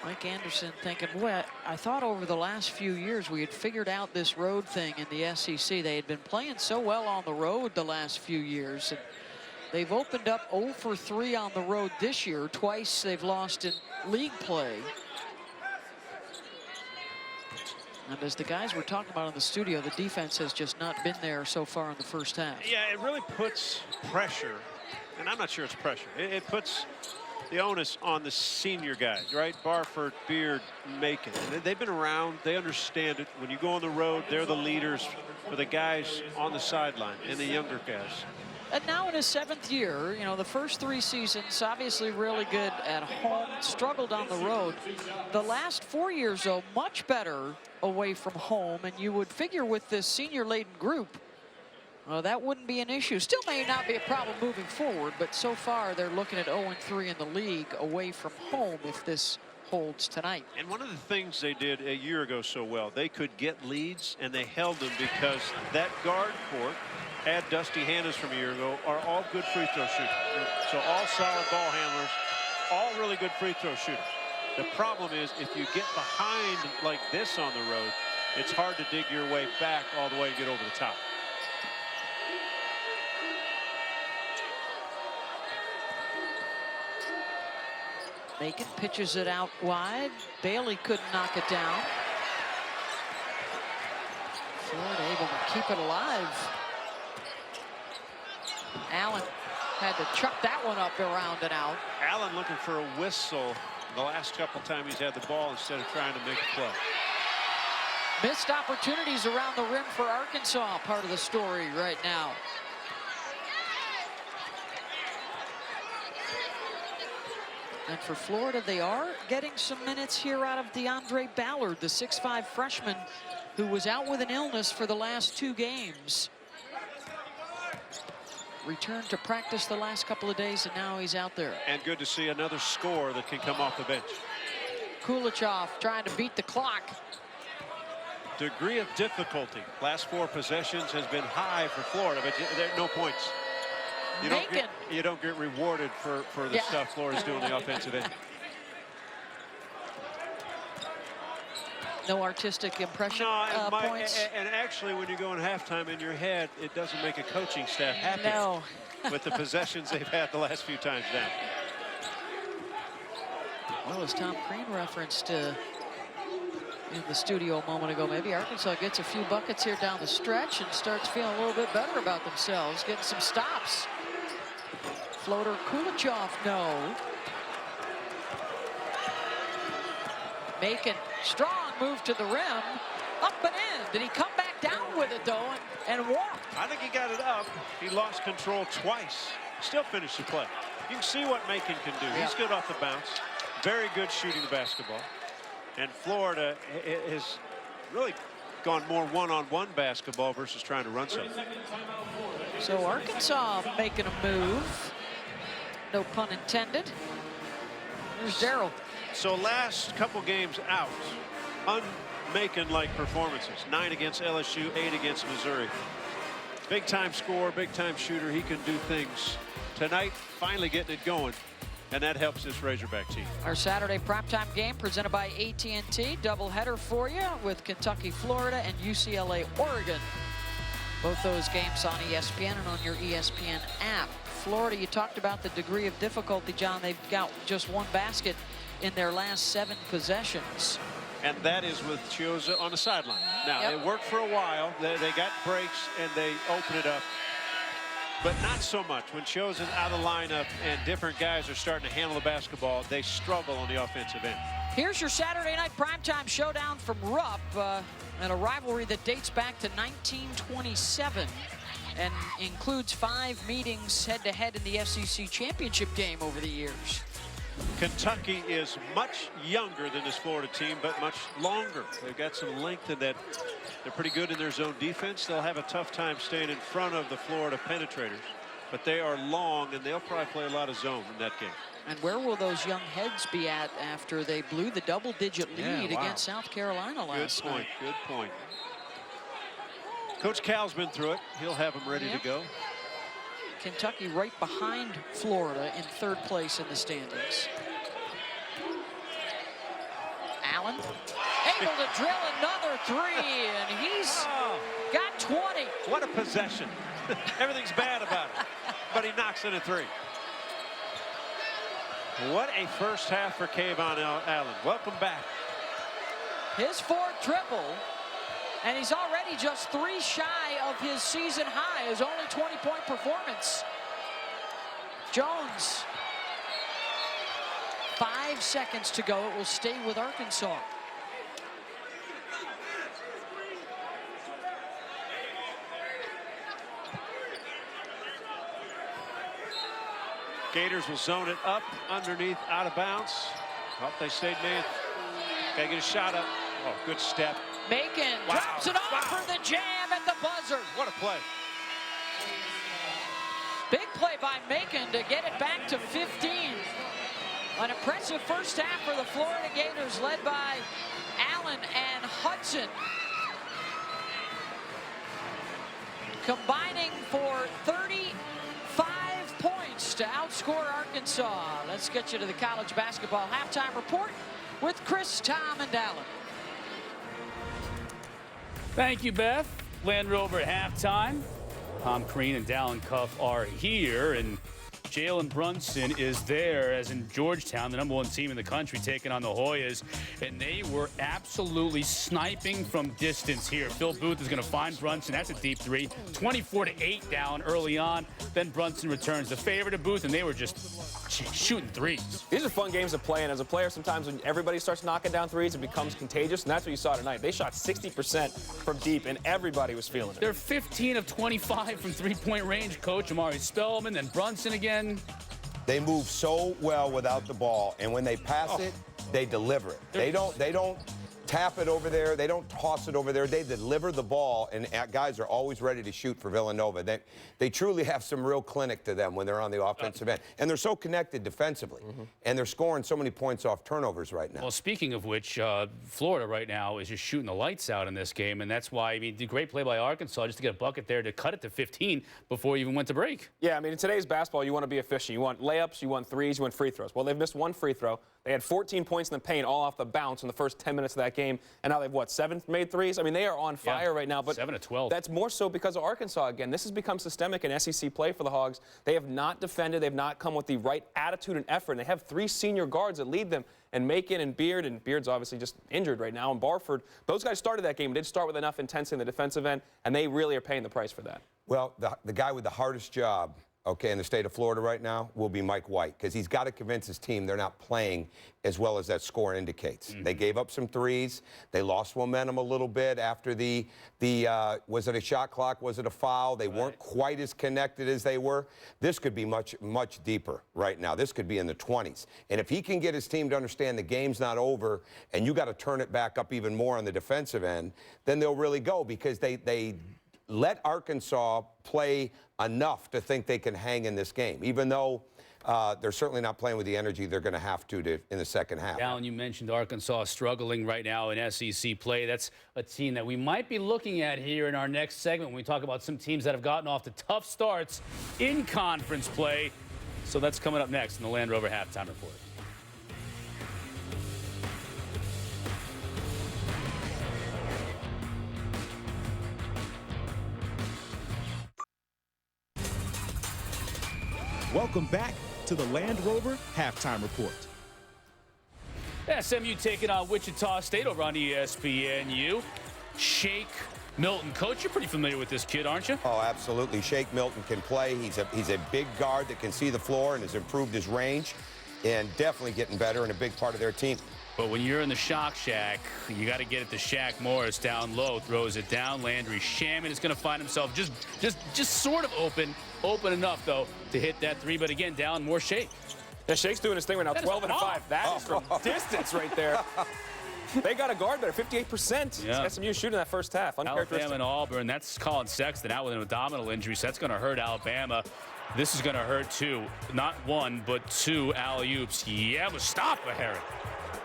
A: Mike Anderson thinking, well, I thought over the last few years we had figured out this road thing in the SEC. They had been playing so well on the road the last few years. And they've opened up 0 for 3 on the road this year. Twice they've lost in league play. And as the guys were talking about in the studio, the defense has just not been there so far in the first half.
B: Yeah, it really puts pressure, and I'm not sure it's pressure. It puts the onus on the senior guys, right? Barford, Beard, Macon. They've been around. They understand it. When you go on the road, they're the leaders for the guys on the sideline and the younger guys.
A: And now in his 7th year, you know, the first 3 seasons, obviously really good at home, struggled on the road. The last 4 years, though, much better away from home. And you would figure with this senior-laden group, that wouldn't be an issue. Still may not be a problem moving forward, but so far they're looking at 0-3 in the league away from home if this holds tonight.
B: And one of the things they did a year ago so well, they could get leads and they held them because that guard court, add Dusty Hannas from a year ago, are all good free throw shooters. So all solid ball handlers, all really good free throw shooters. The problem is if you get behind like this on the road, it's hard to dig your way back all the way and get over the top.
A: Macon pitches it out wide. Bailey couldn't knock it down. Florida able to keep it alive. Allen had to chuck that one up around and out.
B: Allen looking for a whistle the last couple times he's had the ball instead of trying to make a play.
A: Missed opportunities around the rim for Arkansas, part of the story right now. And for Florida, they are getting some minutes here out of DeAndre Ballard, the 6'5" freshman who was out with an illness for the last 2 games. Returned to practice the last couple of days, and now he's out there.
B: And good to see another scorer that can come off the bench.
A: Kulichov trying to beat the clock.
B: Degree of difficulty. Last 4 possessions has been high for Florida, but there are no points. You don't get rewarded for the stuff Florida's doing on the offensive end.
A: No artistic impression points.
B: And actually, when you go in halftime in your head, it doesn't make a coaching staff happy.
A: No.
B: With the possessions they've had the last few times down.
A: Well, as Tom Crean referenced in the studio a moment ago, maybe Arkansas gets a few buckets here down the stretch and starts feeling a little bit better about themselves, getting some stops. Floater Kulichov, no. Macon, strong move to the rim, up and in. Did he come back down with it, though, and walk?
B: I think he got it up. He lost control twice. Still finished the play. You can see what Macon can do. He's good off the bounce. Very good shooting the basketball. And Florida has really gone more one-on-one basketball versus trying to run something.
A: So Arkansas making a move. No pun intended. Here's Darrell.
B: So last couple games out, un-Macon-like performances. 9 against LSU, 8 against Missouri. Big-time scorer, big-time shooter. He can do things. Tonight, finally getting it going, and that helps this Razorback team.
A: Our Saturday primetime game presented by AT&T. Doubleheader for you with Kentucky, Florida, and UCLA, Oregon. Both those games on ESPN and on your ESPN app. Florida, you talked about the degree of difficulty, John. They've got just 1 basket in their last 7 possessions.
B: And that is with Chiozza on the sideline. Now, It worked for a while. They got breaks, and they open it up. But not so much. When Chiozza's out of the lineup and different guys are starting to handle the basketball, they struggle on the offensive end.
A: Here's your Saturday night primetime showdown from Rupp, and a rivalry that dates back to 1927 and includes 5 meetings head-to-head in the SEC championship game over the years.
B: Kentucky is much younger than this Florida team, but much longer. They've got some length in that. They're pretty good in their zone defense. They'll have a tough time staying in front of the Florida penetrators, but they are long, and they'll probably play a lot of zone in that game.
A: And where will those young heads be at after they blew the double-digit lead against South Carolina last night?
B: Good point. Coach Cal's been through it. He'll have them ready to go.
A: Kentucky right behind Florida in 3rd place in the standings. Allen able to drill another 3, and he's got 20.
B: What a possession. Everything's bad about it, but he knocks in a 3. What a first half for Kayvon Allen. Welcome back.
A: His 4th triple, and he's already just 3 shy of his season high, his only 20-point performance. Jones, 5 seconds to go. It will stay with Arkansas.
B: Gators will zone it up underneath, out of bounds. Oh, they stayed made. Gotta get a shot up. Oh, good step.
A: Macon drops it off for the jam at the buzzer.
B: What a play.
A: Big play by Macon to get it back to 15. An impressive first half for the Florida Gators, led by Allen and Hudson. Combining for 35 points to outscore Arkansas. Let's get you to the college basketball halftime report with Chris, Tom, and Allen.
E: Thank you, Beth. Land Rover halftime. Tom Crean and Dallin Cuff are here, and Jalen Brunson is there, as in Georgetown, the #1 team in the country, taking on the Hoyas, and they were absolutely sniping from distance here. Phil Booth is going to find Brunson. That's a deep 3. 24-8 down early on. Then Brunson returns the favor to Booth, and they were just shooting 3s.
F: These are fun games to play, and as a player, sometimes when everybody starts knocking down 3s, it becomes contagious, and that's what you saw tonight. They shot 60% from deep, and everybody was feeling it.
E: They're 15 of 25 from 3-point range, Coach. Amari Spellman, then Brunson again.
G: They move so well without the ball, and when they pass it, they deliver it. They don't tap it over there. They don't toss it over there. They deliver the ball, and guys are always ready to shoot for Villanova. They truly have some real clinic to them when they're on the offensive end. And they're so connected defensively, and they're scoring so many points off turnovers right now.
E: Well, speaking of which, Florida right now is just shooting the lights out in this game, and that's why, I mean, the great play by Arkansas just to get a bucket there to cut it to 15 before you even went to break.
F: Yeah, I mean, in today's basketball, you want to be efficient. You want layups, you want 3s, you want free throws. Well, they've missed 1 free throw. They had 14 points in the paint, all off the bounce in the first 10 minutes of that game. And now they've, 7 made 3s? I mean, they are on fire right now. But
E: 7 of 12.
F: That's more so because of Arkansas again. This has become systemic in SEC play for the Hogs. They have not defended. They've not come with the right attitude and effort. And they have 3 senior guards that lead them, and Macon and Beard's obviously just injured right now, and Barford. Those guys started that game, did start with enough intensity in the defensive end, and they really are paying the price for that.
G: Well, the guy with the hardest job, in the state of Florida right now will be Mike White, because he's got to convince his team they're not playing as well as that score indicates. They gave up some 3s. They lost momentum a little bit after was it a shot clock? Was it a foul? They weren't quite as connected as they were. This could be much, much deeper right now. This could be in the 20s. And if he can get his team to understand the game's not over and you got to turn it back up even more on the defensive end, then they'll really go, because they let Arkansas play enough to think they can hang in this game, even though they're certainly not playing with the energy they're going to have to in the second half.
E: Alan, you mentioned Arkansas struggling right now in SEC play. That's a team that we might be looking at here in our next segment when we talk about some teams that have gotten off to tough starts in conference play. So that's coming up next in the Land Rover Halftime Report.
D: Welcome back to the Land Rover Halftime Report.
E: SMU taking on Wichita State over on ESPNU. Shake Milton. Coach, you're pretty familiar with this kid, aren't you?
G: Oh, absolutely. Shake Milton can play. He's a big guard that can see the floor and has improved his range, and definitely getting better and a big part of their team.
E: But when you're in the shock shack, you got to get it to Shaq Morris down low, throws it down. Landry Shaman is going to find himself just sort of open enough though to hit that three. But again, down more Shake.
F: Yeah, Shake's doing his thing right now. 12 and 5. That is from distance right there. They got a guard better, 58%.
E: Yeah.
F: SMU shooting that first half.
E: Alabama and Auburn. That's Colin Sexton out with an abdominal injury, so that's going to hurt Alabama. This is going to hurt too. Not one, but two alley-oops. Yeah, Mustafa Heron.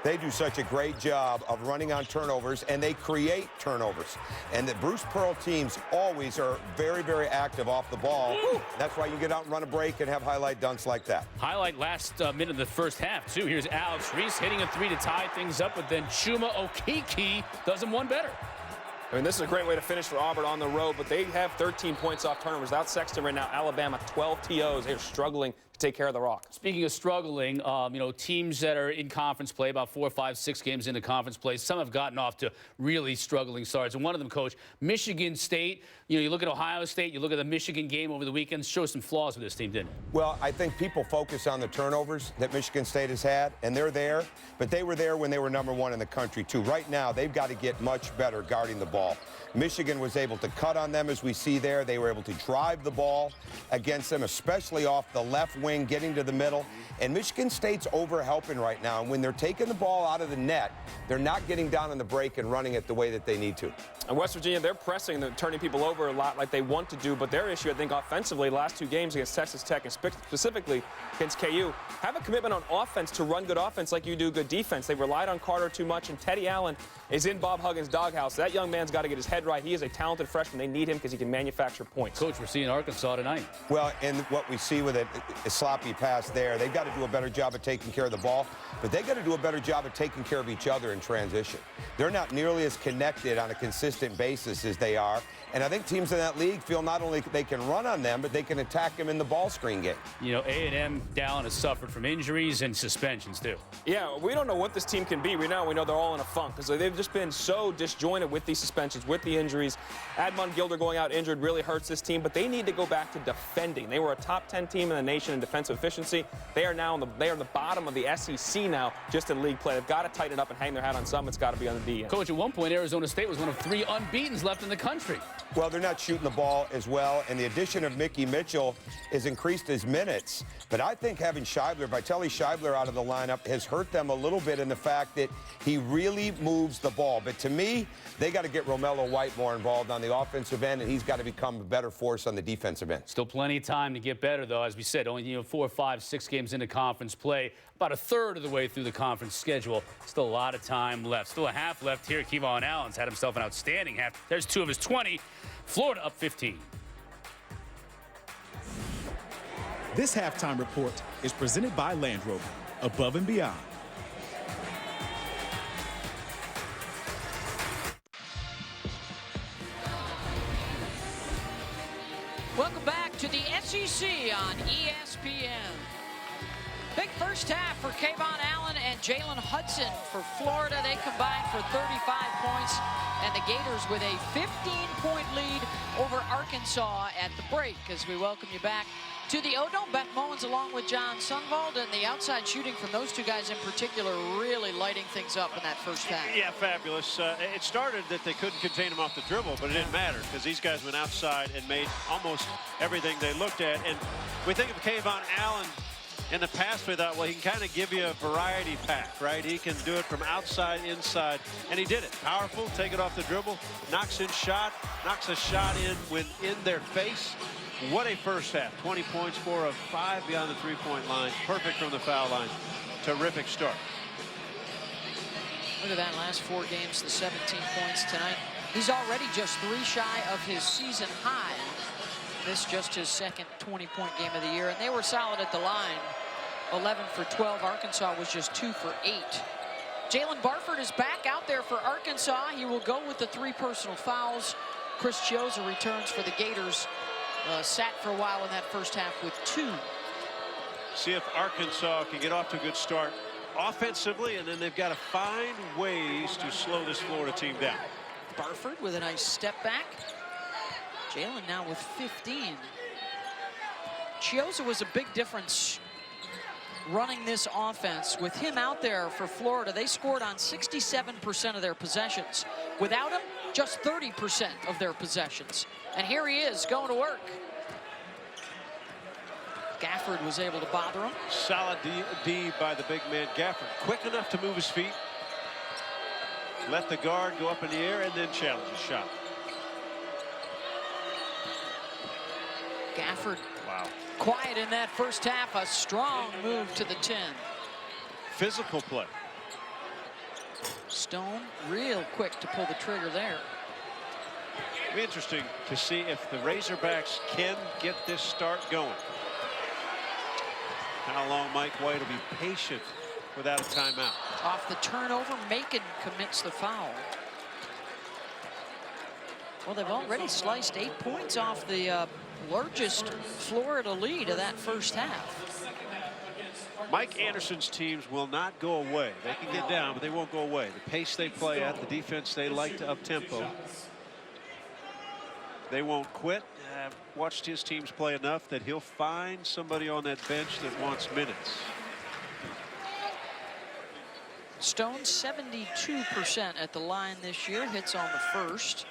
G: They do such a great job of running on turnovers, and they create turnovers. And the Bruce Pearl teams always are very, very active off the ball. That's why you get out and run a break and have highlight dunks like that.
E: Highlight last minute of the first half, too. Here's Alex Reese hitting a three to tie things up, but then Chuma Okeke does him one better.
F: I mean, this is a great way to finish for Auburn on the road, but they have 13 points off turnovers. Without Sexton right now, Alabama 12 TOs. They're struggling to take care of the rock.
E: Speaking of struggling, teams that are in conference play, about 4, 5, 6 games into conference play, some have gotten off to really struggling starts. And one of them, Coach, Michigan State. You look at Ohio State, you look at the Michigan game over the weekend, shows some flaws with this team, didn't it?
G: Well, I think people focus on the turnovers that Michigan State has had, and they're there, but they were there when they were #1 in the country, too. Right now, they've got to get much better guarding the ball. Michigan was able to cut on them, as we see there. They were able to drive the ball against them, especially off the left wing, getting to the middle. And Michigan State's over-helping right now. And when they're taking the ball out of the net, they're not getting down on the break and running it the way that they need to.
F: And West Virginia, they're pressing, they're turning people over a lot like they want to do. But their issue, I think, offensively, the last 2 games against Texas Tech and specifically against KU, have a commitment on offense to run good offense like you do good defense. They relied on Carter too much, and Teddy Allen is in Bob Huggins' doghouse. That young man's got to get his head right. He is a talented freshman. They need him because he can manufacture points.
E: Coach, we're seeing Arkansas tonight.
G: Well, and what we see with a sloppy pass there, they've got to do a better job of taking care of the ball, but they've got to do a better job of taking care of each other in transition. They're not nearly as connected on a consistent basis as they are, and I think teams in that league feel not only they can run on them, but they can attack them in the ball screen game.
E: A&M Dallin has suffered from injuries and suspensions, too.
F: Yeah, we don't know what this team can be. Right now, we know they're all in a funk because they've just been so disjointed with these suspensions, with the injuries. Admon Gilder going out injured really hurts this team, but they need to go back to defending. They were a top 10 team in the nation in defensive efficiency. They are now they are the bottom of the SEC now, just in league play. They've got to tighten it up and hang their hat on some. It's got to be on the D end.
E: Coach, at one point, Arizona State was one of 3 unbeatens left in the country.
G: Well, they're not shooting the ball as well, and the addition of Mickey Mitchell has increased his minutes. But I think having Vitaly Scheibler out of the lineup has hurt them a little bit in the fact that he really moves the ball. But to me, they got to get Romello White more involved on the offensive end, and he's got to become a better force on the defensive end.
E: Still plenty of time to get better, though. As we said, only 4, 5, 6 games into conference play. About a third of the way through the conference schedule. Still a lot of time left. Still a half left here. Kevon Allen's had himself an outstanding half. There's 2 of his 20. Florida up 15.
D: This halftime report is presented by Land Rover, above and beyond.
A: Welcome back to the SEC on ESPN. Big first half for Kevon Allen and Jalen Hudson for Florida. They combined for 35 points, and the Gators with a 15-point lead over Arkansas at the break. As we welcome you back to the O-Dome, Beth Mowins along with John Sundvald, and the outside shooting from those 2 guys in particular really lighting things up in that first half.
B: Yeah, fabulous. It started that they couldn't contain him off the dribble, but it didn't matter because these guys went outside and made almost everything they looked at. And we think of Kevon Allen. In the past, we thought, well, he can kind of give you a variety pack, right? He can do it from outside, inside, and he did it. Powerful, take it off the dribble, knocks a shot in when in their face. What a first half. 20 points, 4 of 5 beyond the three-point line. Perfect from the foul line. Terrific start.
A: Look at that last 4 games, the 17 points tonight. He's already just 3 shy of his season high. This just his second 20-point game of the year, and they were solid at the line. 11 for 12. Arkansas was just 2 for 8. Jalen Barford is back out there for Arkansas. He will go with the 3 personal fouls. Chris Chiozza returns for the Gators. Sat for a while in that first half with 2.
B: See if Arkansas can get off to a good start offensively, and then they've got to find ways to slow this Florida team down.
A: Barford with a nice step back. Jalen now with 15. Chiozza was a big difference running this offense. With him out there for Florida, they scored on 67% of their possessions. Without him, just 30% of their possessions. And here he is going to work. Gafford was able to bother him.
B: Solid D by the big man Gafford. Quick enough to move his feet. Let the guard go up in the air and then challenge the shot.
A: Gafford,
B: wow,
A: quiet in that first half. A strong move to the 10.
B: Physical play.
A: Stone real quick to pull the trigger there.
B: It'll be interesting to see if the Razorbacks can get this start going. How long Mike White will be patient without a timeout.
A: Off the turnover, Macon commits the foul. Well, they've already sliced 8 points off the largest Florida lead of that first half.
B: Mike Anderson's teams will not go away. They can get down, but they won't go away. The pace they play at, the defense they like to up-tempo. They won't quit. I've watched his teams play enough that he'll find somebody on that bench that wants minutes.
A: Stone 72% at the line this year, hits on the first.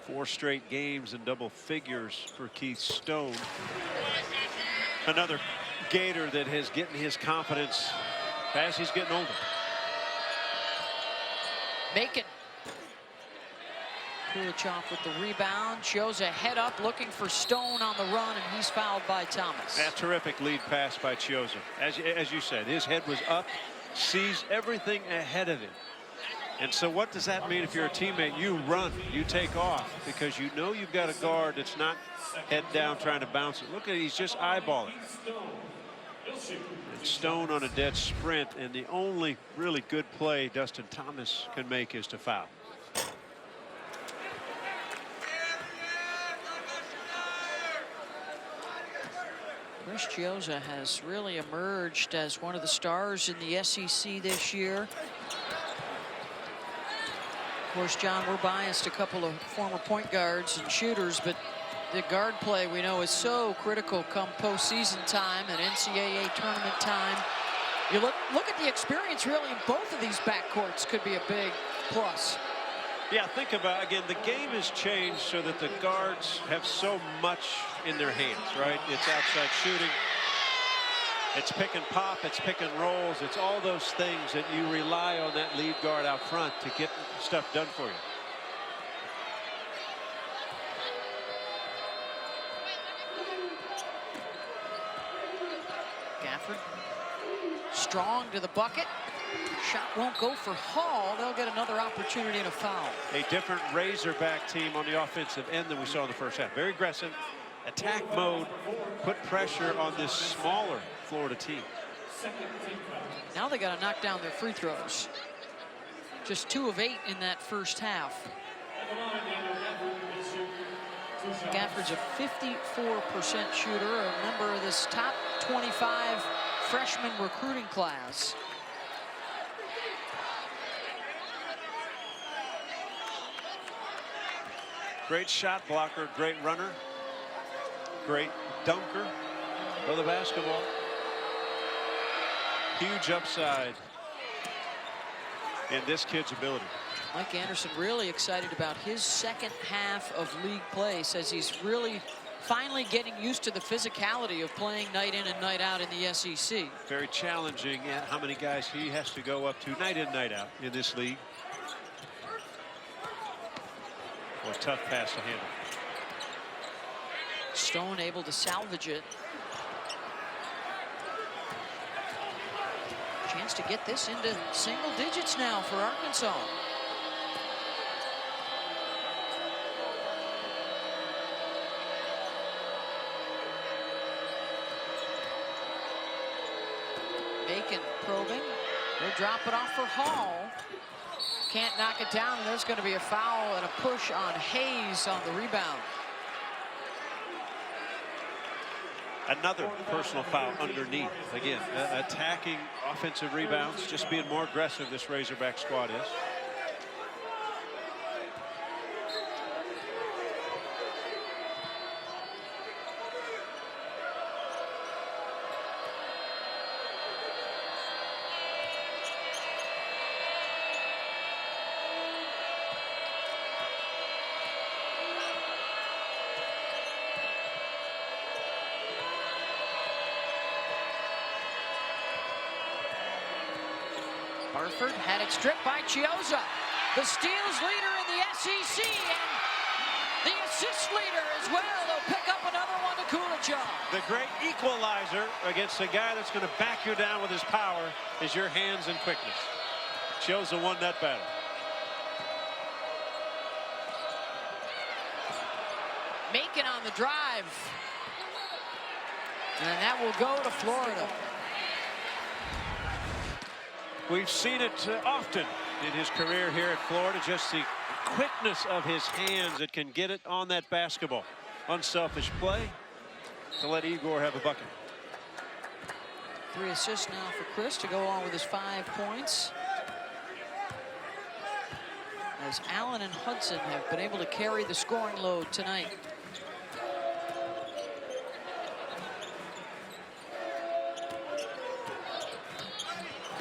B: 4 straight games in double figures for Keith Stone. Another Gator that has getting his confidence as he's getting older.
A: Macon. Kulichov with the rebound, shows a head up looking for Stone on the run, and he's fouled by Thomas.
B: A terrific lead pass by Chiozza. As you said, his head was up, sees everything ahead of him. And so what does that mean if you're a teammate? You run, you take off, because you know you've got a guard that's not head down trying to bounce it. Look at it, he's just eyeballing. And Stone on a dead sprint, and the only really good play Dustin Thomas can make is to foul.
A: Chris Chiozza has really emerged as one of the stars in the SEC this year. Of course, John, we're biased, a couple of former point guards and shooters, but the guard play we know is so critical come postseason time and NCAA tournament time. You look at the experience really in both of these backcourts could be a big plus.
B: Yeah, think about, again, the game has changed so that the guards have so much in their hands, right? It's outside shooting, it's pick and pop, it's pick and rolls, it's all those things that you rely on that lead guard out front to get stuff done for you.
A: Gafford, strong to the bucket. Shot won't go for Hall. They'll get another opportunity and a foul.
B: A different Razorback team on the offensive end than we saw in the first half. Very aggressive, attack mode, put pressure on this smaller Florida team.
A: Now they got to knock down their free throws. Just 2 of 8 in that first half. Gafford's a 54% shooter, a member of this top 25 freshman recruiting class.
B: Great shot blocker, great runner, great dunker of the basketball. Huge upside in this kid's ability.
A: Mike Anderson really excited about his second half of league play. Says he's really finally getting used to the physicality of playing night in and night out in the SEC.
B: Very challenging how many guys he has to go up to night in, night out in this league. Boy, tough pass to handle.
A: Stone able to salvage it. Chance to get this into single digits now for Arkansas. Macon probing. They'll drop it off for Hall. Can't knock it down, and there's going to be a foul and a push on Hayes on the rebound.
B: Another personal foul underneath. Again, attacking offensive rebounds, just being more aggressive this Razorback squad is.
A: Barford had it stripped by Chiozza. The steals leader in the SEC and the assist leader as well. They'll pick up another one to Kulichov.
B: The great equalizer against a guy that's going to back you down with his power is your hands and quickness. Chiozza won that battle.
A: Macon on the drive. And that will go to Florida.
B: We've seen it often in his career here at Florida, just the quickness of his hands that can get it on that basketball. Unselfish play to let Igor have a bucket.
A: 3 assists now for Chris to go on with his 5 points. As Allen and Hudson have been able to carry the scoring load tonight.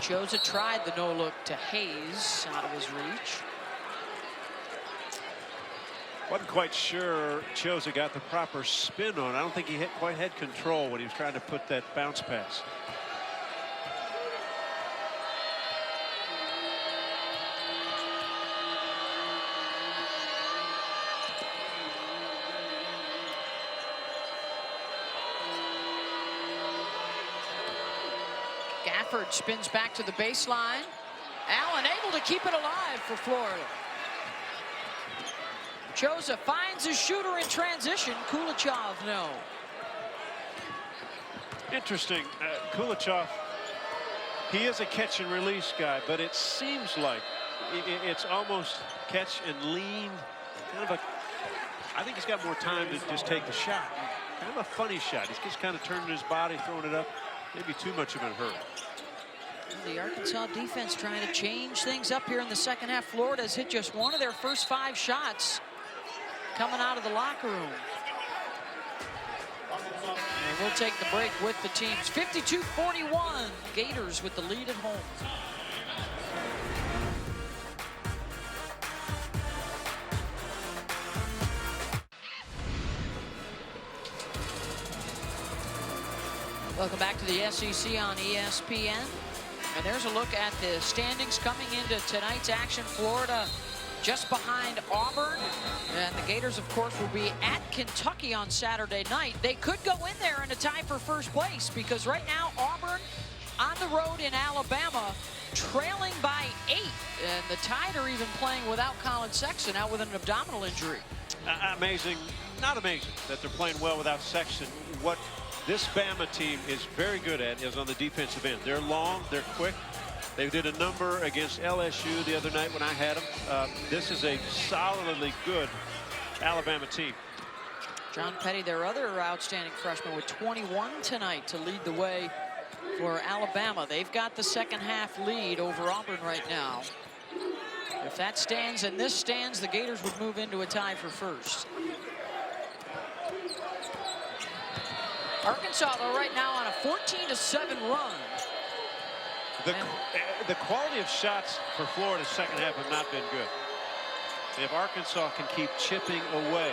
A: Chiozza tried the no-look to Hayes out of his reach.
B: Wasn't quite sure Chiozza got the proper spin on. I don't think he quite had control when he was trying to put that bounce pass.
A: Gafford spins back to the baseline. Allen able to keep it alive for Florida. Chiozza finds his shooter in transition. Kulichov, no.
B: Interesting. Kulichov, he is a catch and release guy, but it seems like it's almost catch and lean. Kind of a, I think he's got more time to just take the shot. Kind of a funny shot. He's just kind of turning his body, throwing it up. Maybe too much of a hurt.
A: The Arkansas defense trying to change things up here in the second half. Florida has hit just one of their first 5 shots coming out of the locker room. And we'll take the break with the teams. 52-41, Gators with the lead at home. Welcome back to the SEC on ESPN. And there's a look at the standings coming into tonight's action. Florida just behind Auburn. And the Gators, of course, will be at Kentucky on Saturday night. They could go in there in a tie for first place because right now Auburn on the road in Alabama trailing by 8. And the Tide are even playing without Colin Sexton out with an abdominal injury.
B: Amazing, not amazing that they're playing well without Sexton. What this Bama team is very good at is on the defensive end. They're long, they're quick. They did a number against LSU the other night when I had them. This is a solidly good Alabama team.
A: John Petty, their other outstanding freshman, with 21 tonight to lead the way for Alabama. They've got the second half lead over Auburn right now. If that stands and this stands, the Gators would move into a tie for first. Arkansas, though, right now on a 14-7 run.
B: The quality of shots for Florida's second half have not been good. If Arkansas can keep chipping away,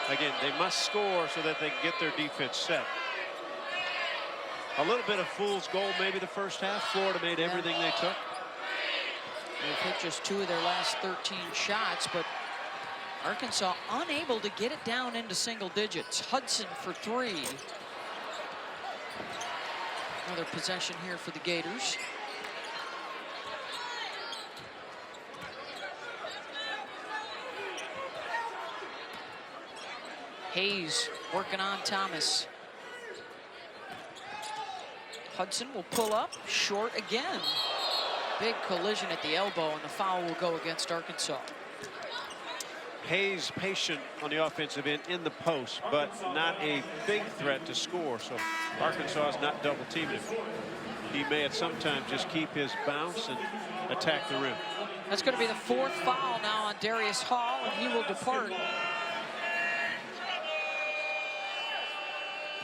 B: again, they must score so that they can get their defense set. A little bit of fool's gold maybe the first half. Florida made everything they took.
A: They've hit just 2 of their last 13 shots, but Arkansas unable to get it down into single digits. Hudson for 3. Another possession here for the Gators. Hayes working on Thomas. Hudson will pull up, short again. Big collision at the elbow, and the foul will go against Arkansas.
B: Hayes patient on the offensive end in the post, but not a big threat to score. So Arkansas is not double teaming him. He may at some time just keep his bounce and attack the rim.
A: That's going to be the 4th foul now on Darius Hall, and he will depart.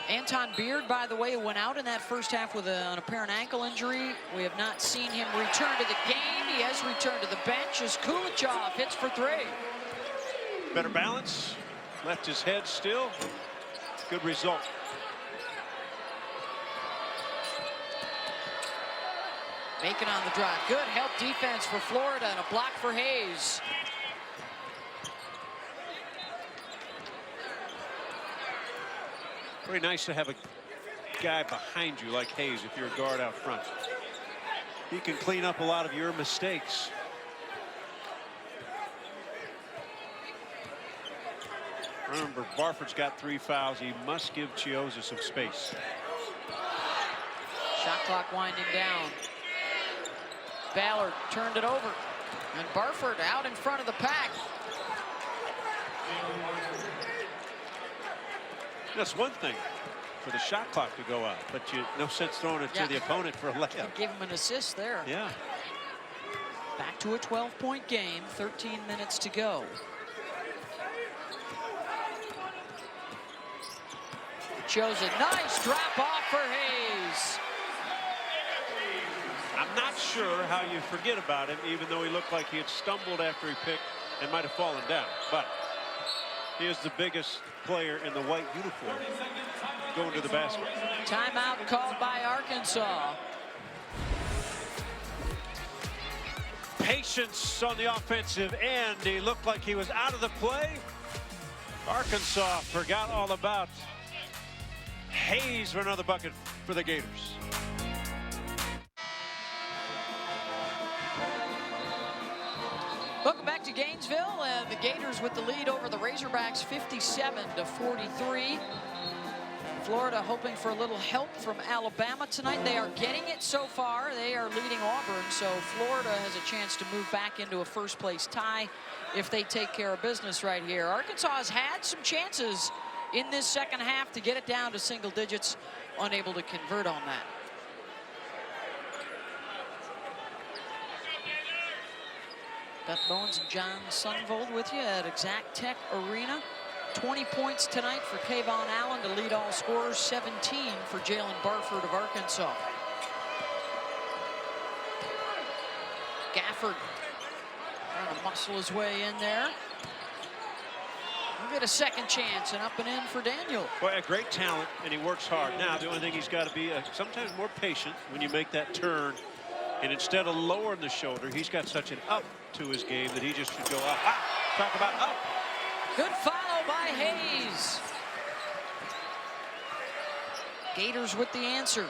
A: Anton Beard, by the way, went out in that first half with an apparent ankle injury. We have not seen him return to the game. He has returned to the bench as Kulichov hits for 3.
B: Better balance, left his head still. Good result.
A: Macon on the drive. Good help defense for Florida and a block for Hayes.
B: Very nice to have a guy behind you like Hayes if you're a guard out front. He can clean up a lot of your mistakes. Remember, Barford's got 3 fouls. He must give Chiozza some space.
A: Shot clock winding down. Ballard turned it over. And Barford out in front of the pack.
B: That's one thing for the shot clock to go out, but no sense throwing it to the opponent for a layup.
A: Give him an assist there.
B: Yeah.
A: Back to a 12-point game, 13 minutes to go. Shows a nice drop off for Hayes.
B: I'm not sure how you forget about him, even though he looked like he had stumbled after he picked and might have fallen down. But he is the biggest player in the white uniform going to the basket.
A: Timeout called by Arkansas.
B: Patience on the offensive end. He looked like he was out of the play. Arkansas forgot all about Hayes for another bucket for the Gators.
A: Welcome back to Gainesville, and the Gators with the lead over the Razorbacks, 57-43. Florida hoping for a little help from Alabama tonight. They are getting it so far. They are leading Auburn, so Florida has a chance to move back into a first-place tie if they take care of business right here. Arkansas has had some chances in this second half to get it down to single digits, unable to convert on that. Beth Bowens and John Sunvold with you at Exact Tech Arena. 20 points tonight for Kayvon Allen to lead all scorers, 17 for Jalen Barford of Arkansas. Gafford trying to muscle his way in there. We'll get a second chance, and up and in for Daniel.
B: Boy, a great talent, and he works hard. Now, the only thing he's got to be sometimes more patient when you make that turn. And instead of lowering the shoulder, he's got such an up to his game that he just should go up. Ah, talk about up.
A: Good follow by Hayes. Gators with the answer.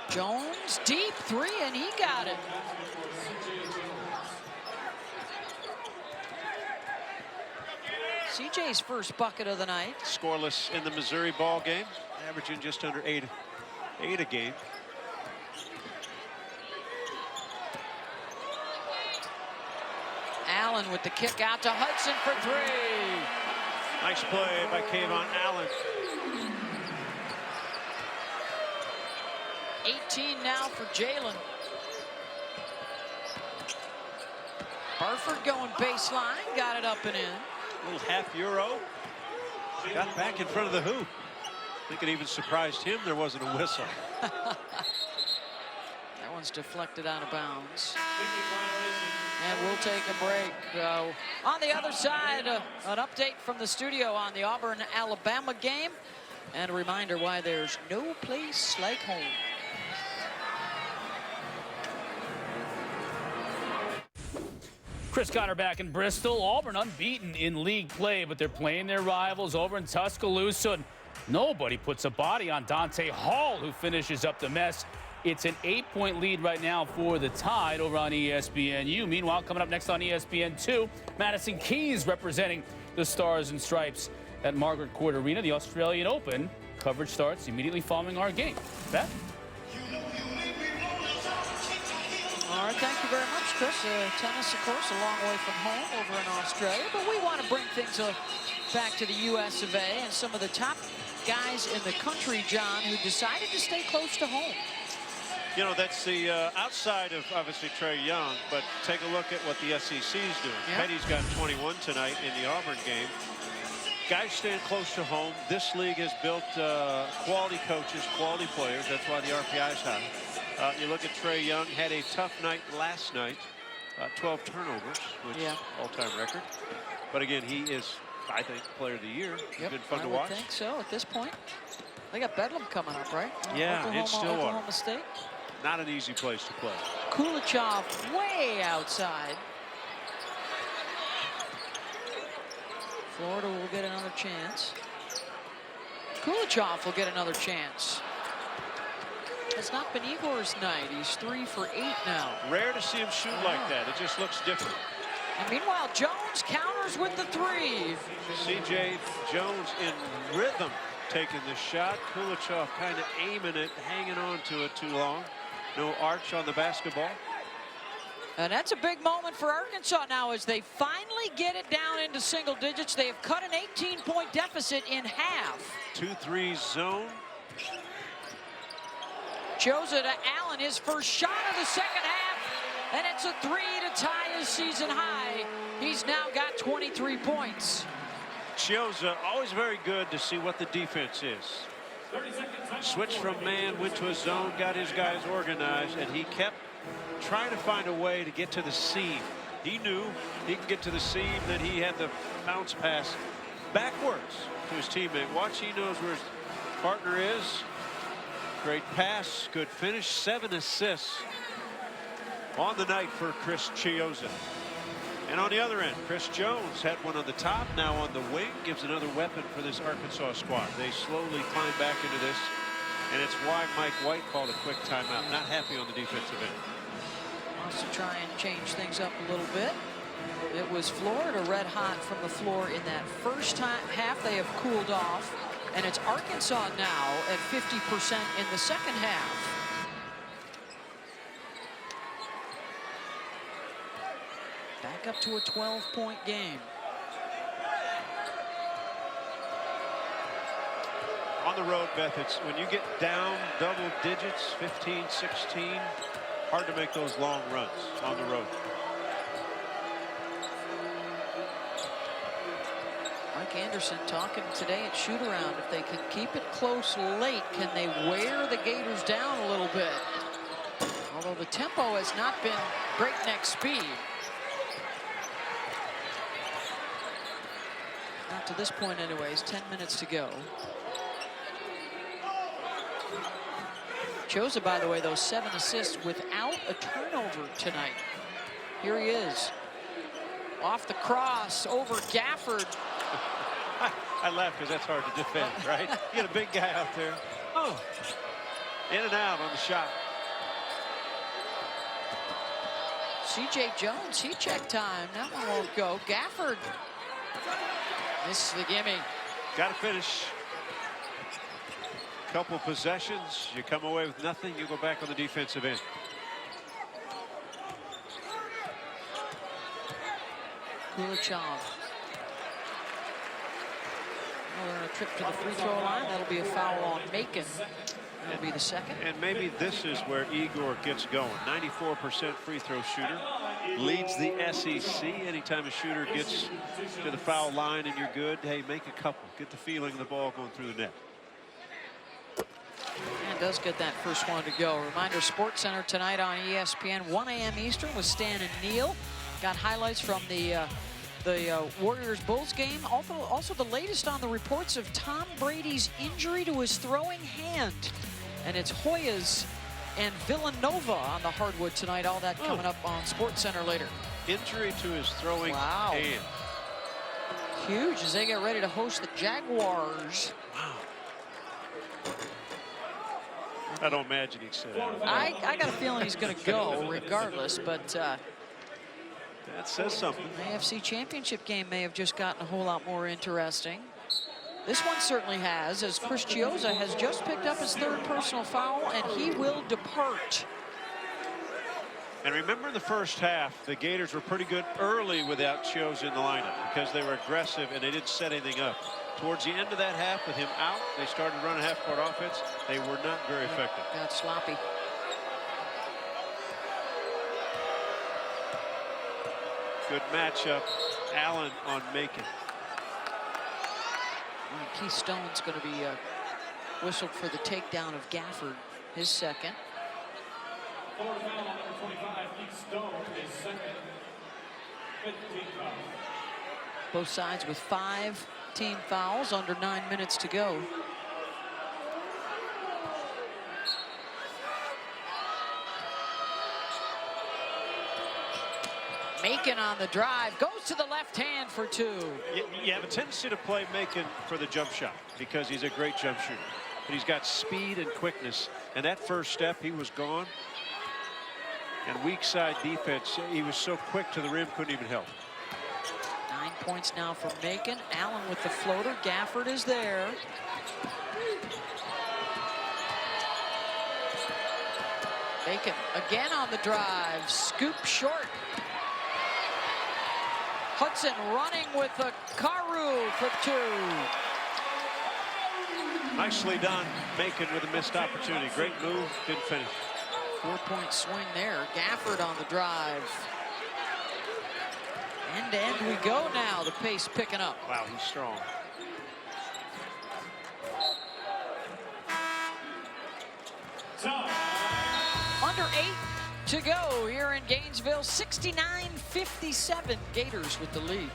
A: Jones, deep three, and he got it. CJ's first bucket of the night.
B: Scoreless in the Missouri ball game, averaging just under eight a game.
A: Allen with the kick out to Hudson for three.
B: Nice play by Kayvon Allen.
A: 18 now for Jalen. Barford going baseline, got it up and in.
B: A little half euro. Got back in front of the hoop. I think it even surprised him there wasn't a whistle.
A: That one's deflected out of bounds. And we'll take a break. On the other side, an update from the studio on the Auburn-Alabama game. And a reminder why there's no place like home.
E: Chris Connor back in Bristol. Auburn unbeaten in league play, but they're playing their rivals over in Tuscaloosa. And nobody puts a body on Dante Hall, who finishes up the mess. It's an 8-point lead right now for the Tide over on ESPNU. Meanwhile, coming up next on ESPN2, Madison Keys representing the Stars and Stripes at Margaret Court Arena. The Australian Open coverage starts immediately following our game. Beth?
A: All right, thank you very much, Chris. Tennis, of course, a long way from home over in Australia, but we want to bring things back to the US of A and some of the top guys in the country, John, who decided to stay close to home.
B: You know, that's the outside of, obviously, Trae Young, but take a look at what the SEC is doing.
A: Yeah.
B: Petty's got 21 tonight in the Auburn game. Guys staying close to home. This league has built quality coaches, quality players. That's why the RPI is high. You look at Trae Young, had a tough night last night. 12 turnovers, which is all-time record. But again, he is, I think, player of the year.
A: Yep,
B: Been fun to
A: I
B: watch.
A: would think so at this point. They got Bedlam coming up, right?
B: Yeah, in Stillwater.
A: Oklahoma State.
B: Not an easy place to play.
A: Kulichov way outside. Florida will get another chance. Kulichov will get another chance. It's not been Igor's night. He's 3 for 8 now.
B: Rare to see him shoot like that. It just looks different.
A: And meanwhile, Jones counters with the 3.
B: C.J. Jones in rhythm taking the shot. Kulichov kind of aiming it, hanging on to it too long. No arch on the basketball.
A: And that's a big moment for Arkansas now as they finally get it down into single digits. They have cut an 18-point deficit in half.
B: 2-3 zone.
A: Chiozza to Allen, his first shot of the second half, and it's a 3 to tie his season high. He's now got 23 points.
B: Chiozza, always very good to see what the defense is. Switched from man, went to a zone, got his guys organized, and he kept trying to find a way to get to the seam. He knew he could get to the seam, then he had the bounce pass backwards to his teammate. Watch, he knows where his partner is. Great pass, good finish, 7 assists on the night for Chris Chiozza. And on the other end, Chris Jones had one on the top, now on the wing, gives another weapon for this Arkansas squad. They slowly climb back into this, and it's why Mike White called a quick timeout. Not happy on the defensive end.
A: Wants to try and change things up a little bit. It was Florida red hot from the floor in that first half. They have cooled off, and it's Arkansas now at 50% in the second half. Back up to a 12-point game.
B: On the road, Beth, it's when you get down double digits, 15, 16, hard to make those long runs on the road.
A: Mike Anderson talking today at shoot-around. If they can keep it close late, can they wear the Gators down a little bit? Although the tempo has not been breakneck speed. Not to this point anyways, 10 minutes to go. Chiozza, by the way, those 7 assists without a turnover tonight. Here he is. Off the cross, over Gafford.
B: I laugh because that's hard to defend, right? You get a big guy out there. Oh, in and out on the shot.
A: C.J. Jones, he checked time. That one won't go. Gafford. This is the gimme.
B: Got to finish. Couple possessions, you come away with nothing, you go back on the defensive end.
A: Kulichov. Another trip to the free throw line. That'll be a foul on Macon. That'll be the second.
B: And maybe this is where Igor gets going. 94% free throw shooter. Leads the SEC. Anytime a shooter gets to the foul line and you're good, hey, make a couple. Get the feeling of the ball going through the net.
A: And does get that first one to go. Reminder, SportsCenter tonight on ESPN, 1 a.m. Eastern with Stan and Neil. Got highlights from the Warriors-Bulls game. Also the latest on the reports of Tom Brady's injury to his throwing hand. And it's Hoyas and Villanova on the hardwood tonight. All that coming up on SportsCenter later.
B: Injury to his throwing hand.
A: Huge as they get ready to host the Jaguars.
B: Wow. I don't imagine he'd say that.
A: I got a feeling he's going to go regardless, but
B: that says something.
A: The AFC Championship game may have just gotten a whole lot more interesting. This one certainly has, as Chris Chiozza has just picked up his 3rd personal foul, and he will depart.
B: And remember the first half, the Gators were pretty good early without Chiozza in the lineup because they were aggressive and they didn't set anything up. Towards the end of that half, with him out, they started running half-court offense. They were not very effective.
A: Got sloppy.
B: Good matchup. Allen on Macon.
A: Keith Stone's going to be whistled for the takedown of Gafford, his second.
C: Foul, number 25, Keith Stone, his second. 15 foul.
A: Both sides with 5 team fouls, under 9 minutes to go. Macon on the drive, goes to the left hand for two.
B: You have a tendency to play Macon for the jump shot because he's a great jump shooter. But he's got speed and quickness. And that first step, he was gone. And weak side defense, he was so quick to the rim, couldn't even help.
A: 9 points now for Macon. Allen with the floater. Gafford is there. Macon again on the drive. Scoop short. Hudson running with a Carew for two.
B: Nicely done, Macon with a missed opportunity. Great move, didn't finish.
A: 4-point swing there. Gafford on the drive. End to end we go now. The pace picking up.
B: Wow, he's strong.
A: Under 8 to go here in Gainesville. 69-57. Gators with the lead.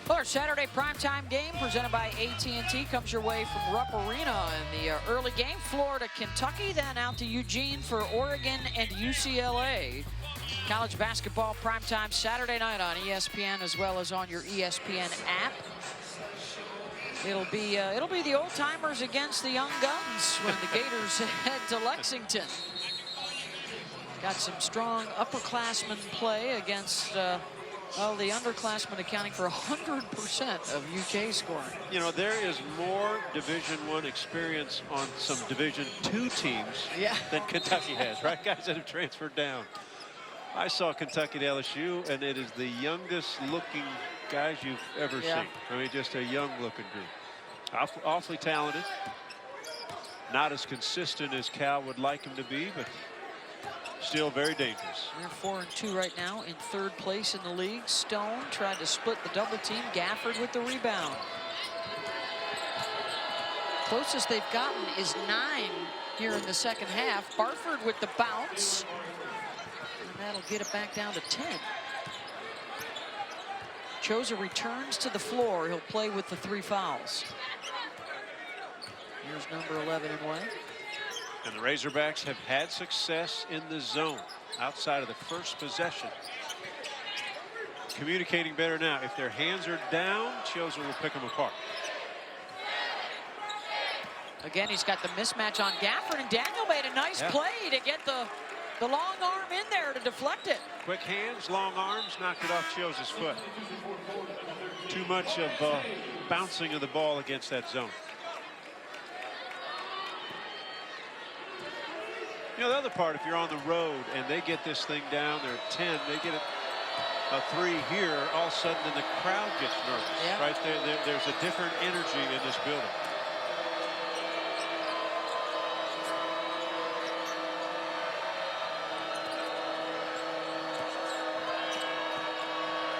A: Well, our Saturday primetime game presented by AT&T comes your way from Rupp Arena in the early game. Florida, Kentucky, then out to Eugene for Oregon and UCLA. College basketball primetime Saturday night on ESPN as well as on your ESPN app. It'll be the old timers against the young guns when the Gators head to Lexington. Got some strong upperclassmen play against well, the underclassmen accounting for 100% of UK scoring.
B: You know, there is more Division I experience on some Division II teams than Kentucky has, right? Guys that have transferred down. I saw Kentucky at LSU, and it is the youngest looking guys you've ever seen. I mean, just a young looking group. Awfully talented. Not as consistent as Cal would like him to be, but still very dangerous.
A: They're 4-2 right now in third place in the league. Stone tried to split the double team. Gafford with the rebound. Closest they've gotten is 9 here in the second half. Barford with the bounce. And that'll get it back down to 10. Choza returns to the floor. He'll play with the 3 fouls. Here's number 11 in white.
B: And the Razorbacks have had success in the zone outside of the first possession. Communicating better now. If their hands are down, Choza will pick them apart.
A: Again, he's got the mismatch on Gafford, and Daniel made a nice play to get the long arm in there to deflect it.
B: Quick hands, long arms, knocked it off Choza's foot. Too much of bouncing of the ball against that zone. You know, the other part, if you're on the road and they get this thing down, they're at 10, they get a 3 here, all of a sudden then the crowd gets nervous, right? There's a different energy in this building.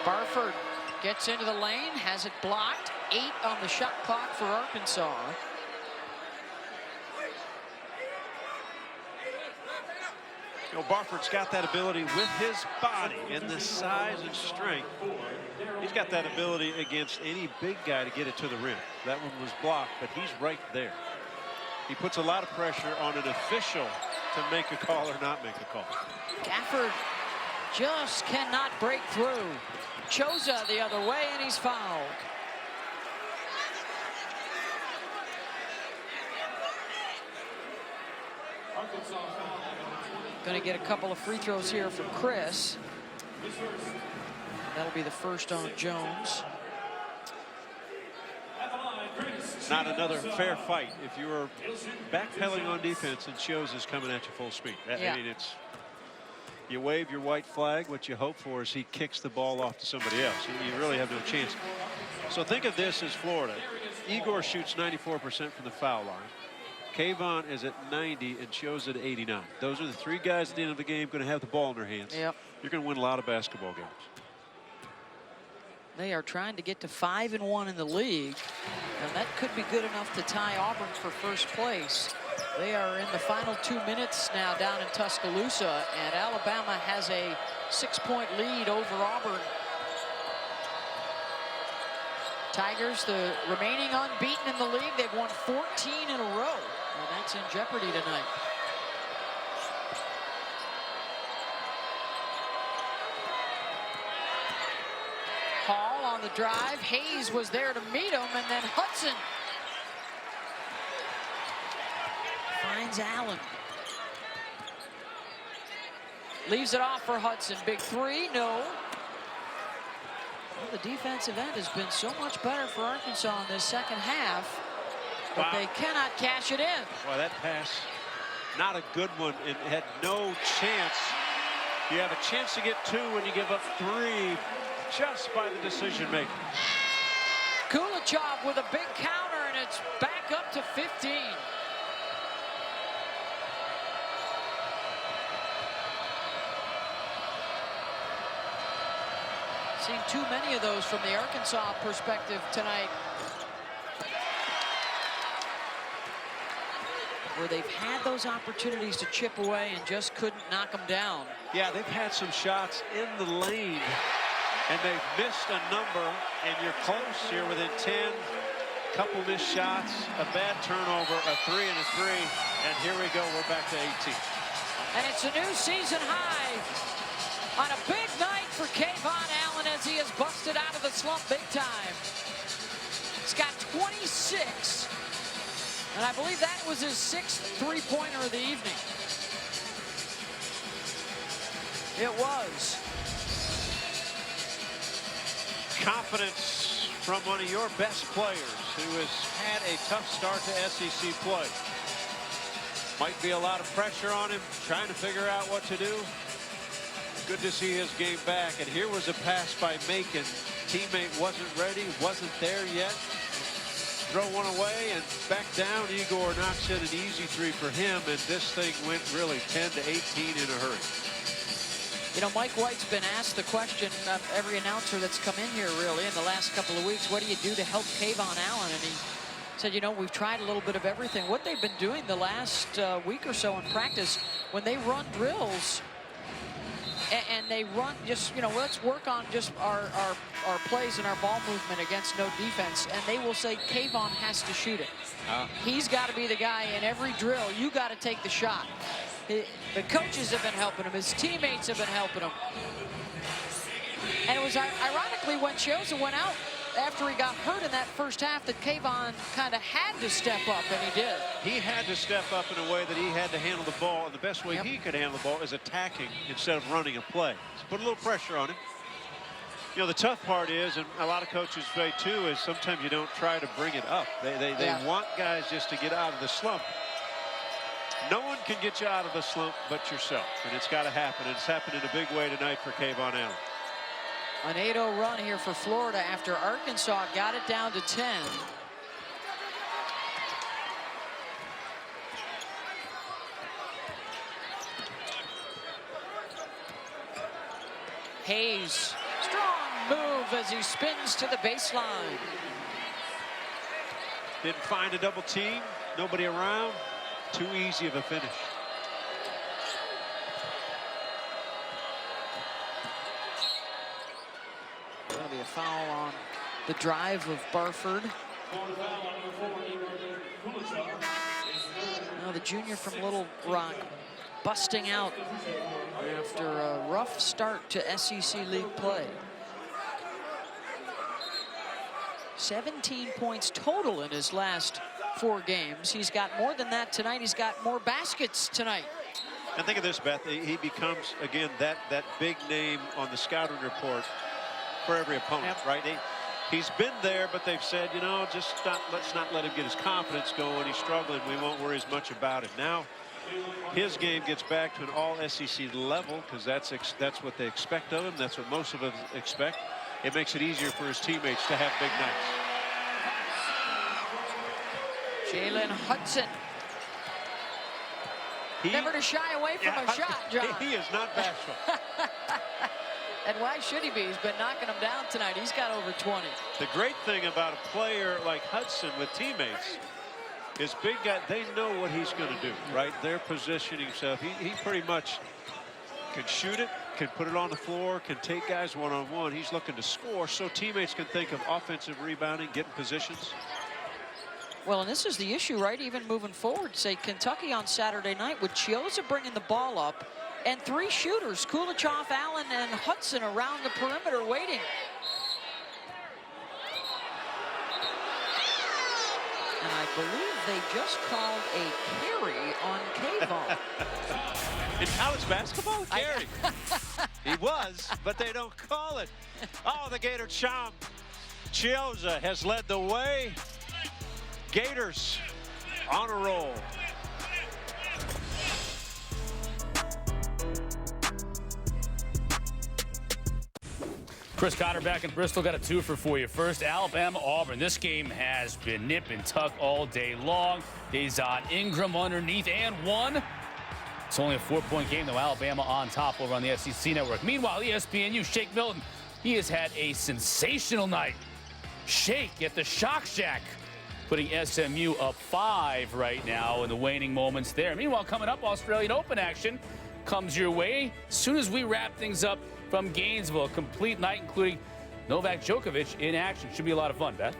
A: Barford gets into the lane, has it blocked. 8 on the shot clock for Arkansas.
B: You know, Barford's got that ability with his body and the size and strength. He's got that ability against any big guy to get it to the rim. That one was blocked, but he's right there. He puts a lot of pressure on an official to make a call or not make a call.
A: Gafford just cannot break through. Choza the other way, and he's fouled. Going to get a couple of free throws here from Chris. That'll be the first on Jones.
B: Not another fair fight if you were backpedaling on defense and Choza's coming at you full speed. I mean, it's, you wave your white flag. What you hope for is he kicks the ball off to somebody else. You really have no chance. So think of this as Florida. Igor shoots 94% from the foul line. Kayvon is at 90 and Choza at 89. Those are the 3 guys at the end of the game going to have the ball in their hands. You're going to win a lot of basketball games.
A: They are trying to get to 5-1 in the league, and that could be good enough to tie Auburn for first place. They are in the final 2 minutes now down in Tuscaloosa, and Alabama has a 6-point lead over Auburn. Tigers, the remaining unbeaten in the league. They've won 14 in a row. And that's in jeopardy tonight. Hall on the drive. Hayes was there to meet him, and then Hudson finds Allen. Leaves it off for Hudson. Big three, no. Well, the defensive end has been so much better for Arkansas in this second half, but they cannot cash it in.
B: Well, that pass, not a good one. It had no chance. You have a chance to get 2 when you give up 3 just by the decision maker.
A: Kulichov with a big counter, and it's back up to 15. Seen too many of those from the Arkansas perspective tonight, where they've had those opportunities to chip away and just couldn't knock them down.
B: Yeah, they've had some shots in the lane, and they've missed a number, and you're close. You're within 10. Couple missed shots, a bad turnover, a 3 and a 3, and here we go. We're back to 18.
A: And it's a new season high on a big night for Kayvon Allen as he has busted out of the slump big time. He's got 26, and I believe that was his 6th three-pointer of the evening. It was.
B: Confidence from one of your best players who has had a tough start to SEC play. Might be a lot of pressure on him, trying to figure out what to do. Good to see his game back. And here was a pass by Macon. Teammate wasn't ready, wasn't there yet. Throw one away and back down. Igor knocks in an easy 3 for him, and this thing went really 10 to 18 in a hurry.
A: You know, Mike White's been asked the question of every announcer that's come in here really in the last couple of weeks, what do you do to help Kayvon Allen? And he said, you know, we've tried a little bit of everything. What they've been doing the last week or so in practice, when they run drills and they run just, you know, let's work on just our plays and our ball movement against no defense, and they will say Kayvon has to shoot it. He's got to be the guy in every drill. You got to take the shot. The coaches have been helping him. His teammates have been helping him. And it was ironically when Chiozza went out after he got hurt in that first half that Kayvon kind of had to step up, and he did.
B: He had to step up in a way that he had to handle the ball, and the best way he could handle the ball is attacking instead of running a play. So put a little pressure on him. You know, the tough part is, and a lot of coaches say too, is sometimes you don't try to bring it up. They want guys just to get out of the slump. No one can get you out of the slump but yourself, and it's got to happen. And it's happened in a big way tonight for Kayvon Allen.
A: An 8-0 run here for Florida after Arkansas got it down to 10. Hayes, strong move as he spins to the baseline.
B: Didn't find a double team, nobody around. Too easy of a finish.
A: That'll be a foul on the drive of Barford. Now the junior from Little Rock busting out after a rough start to SEC League play. 17 points total in his last 4 games. He's got more than that tonight. He's got more baskets tonight.
B: And think of this, Beth. He becomes, again, that big name on the scouting report for every opponent, right? He's been there, but they've said, you know, let's not let him get his confidence going. He's struggling. We won't worry as much about it. Now, his game gets back to an all-SEC level because that's what they expect of him. That's what most of us expect. It makes it easier for his teammates to have big nights.
A: Jalen Hudson. Never to shy away from a shot, John.
B: He is not bashful.
A: And why should he be? He's been knocking them down tonight. He's got over 20.
B: The great thing about a player like Hudson with teammates is big guy, they know what he's going to do, right? They're positioning himself. He pretty much can shoot it, can put it on the floor, can take guys one-on-one. He's looking to score so teammates can think of offensive rebounding, getting positions.
A: Well, and this is the issue, right? Even moving forward, say Kentucky on Saturday night with Chiozza bringing the ball up and 3 shooters, Kulichov, Allen, and Hudson around the perimeter waiting. And I believe they just called a carry on Kayvon.
B: In college basketball, Gary. He was, but they don't call it. Oh, the Gator chomp. Chiozza has led the way. Gators on a roll.
E: Chris Cotter back in Bristol. Got a twofer for you. First, Alabama-Auburn. This game has been nip and tuck all day long. Dazon Ingram underneath and one. It's only a 4-point game, though. Alabama on top over on the SEC Network. Meanwhile, ESPNU, Shake Milton, he has had a sensational night. Shake at the Shock Shack, putting SMU up 5 right now in the waning moments there. Meanwhile, coming up, Australian Open action comes your way as soon as we wrap things up from Gainesville. A complete night, including Novak Djokovic in action. Should be a lot of fun, Beth.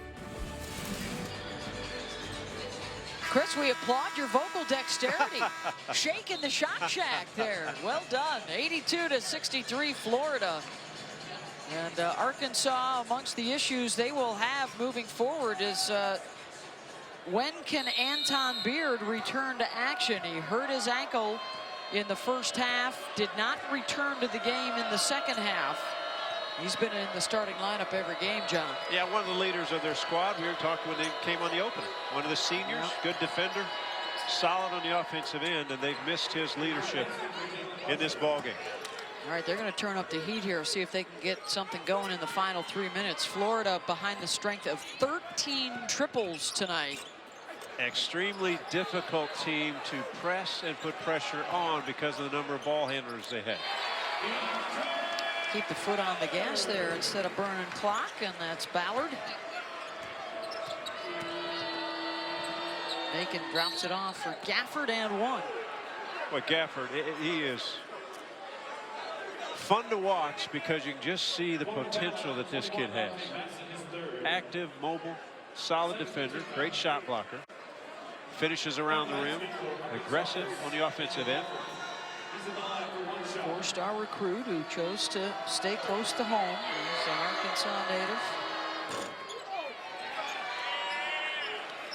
A: Chris, we applaud your vocal dexterity. Shaking the Shock Shack there. Well done. 82-63 Florida. And Arkansas, amongst the issues they will have moving forward is when can Anton Beard return to action? He hurt his ankle in the first half, did not return to the game in the second half. He's been in the starting lineup every game, John.
B: Yeah, one of the leaders of their squad. We were talking when they came on the opening. One of the seniors, good defender, solid on the offensive end, and they've missed his leadership in this ballgame.
A: All right, they're going to turn up the heat here, see if they can get something going in the final 3 minutes. Florida behind the strength of 13 triples tonight.
B: Extremely difficult team to press and put pressure on because of the number of ball handlers they have.
A: Keep the foot on the gas there instead of burning clock, and that's Ballard. Macon drops it off for Gafford and one.
B: Boy, Gafford, he is fun to watch because you can just see the potential that this kid has. Active, mobile, solid defender, great shot blocker. Finishes around the rim, aggressive on the offensive end.
A: 4-star recruit who chose to stay close to home. He's an Arkansas native.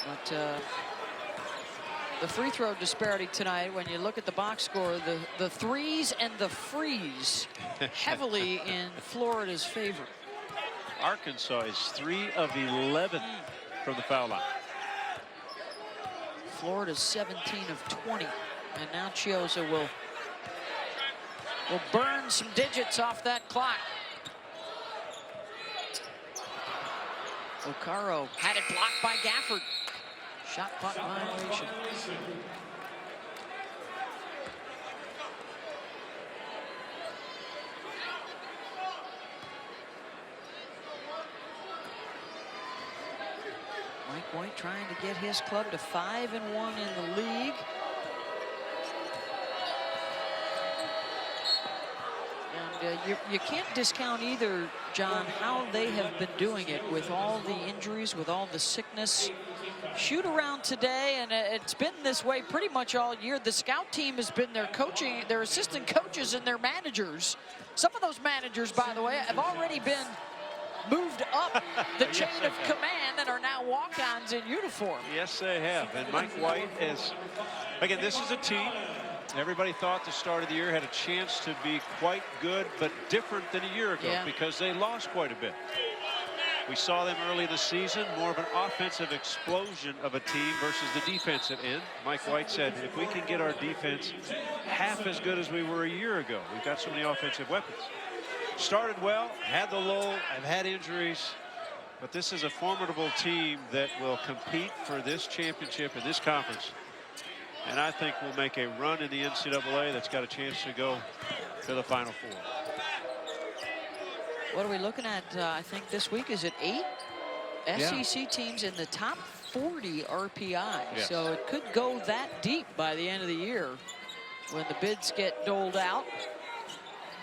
A: But the free throw disparity tonight, when you look at the box score, the threes and the frees heavily in Florida's favor.
B: Arkansas is 3 of 11 from the foul line.
A: Florida's 17 of 20. And now Chiozza will burn some digits off that clock. Okaro had it blocked by Gafford. Shot clock violation. Mike White trying to get his club to 5-1 in the league. And you can't discount either, John, how they have been doing it with all the injuries, with all the sickness. Shoot around today, and it's been this way pretty much all year. The scout team has been their coaching, their assistant coaches and their managers. Some of those managers, by the way, have already been moved up the chain of command and are now walk-ons in uniform.
B: Yes, they have. And Mike White is, again, this is a team. Everybody thought the start of the year had a chance to be quite good, but different than a year ago because they lost quite a bit. We saw them early in the season, more of an offensive explosion of a team versus the defensive end. Mike White said, if we can get our defense half as good as we were a year ago, we've got so many offensive weapons. Started well, had the lull, have had injuries, but this is a formidable team that will compete for this championship in this conference. And I think we'll make a run in the NCAA that's got a chance to go to the Final Four.
A: What are we looking at? I think this week, is it 8 SEC teams in the top 40 RPI?
B: Yes.
A: So it could go that deep by the end of the year when the bids get doled out.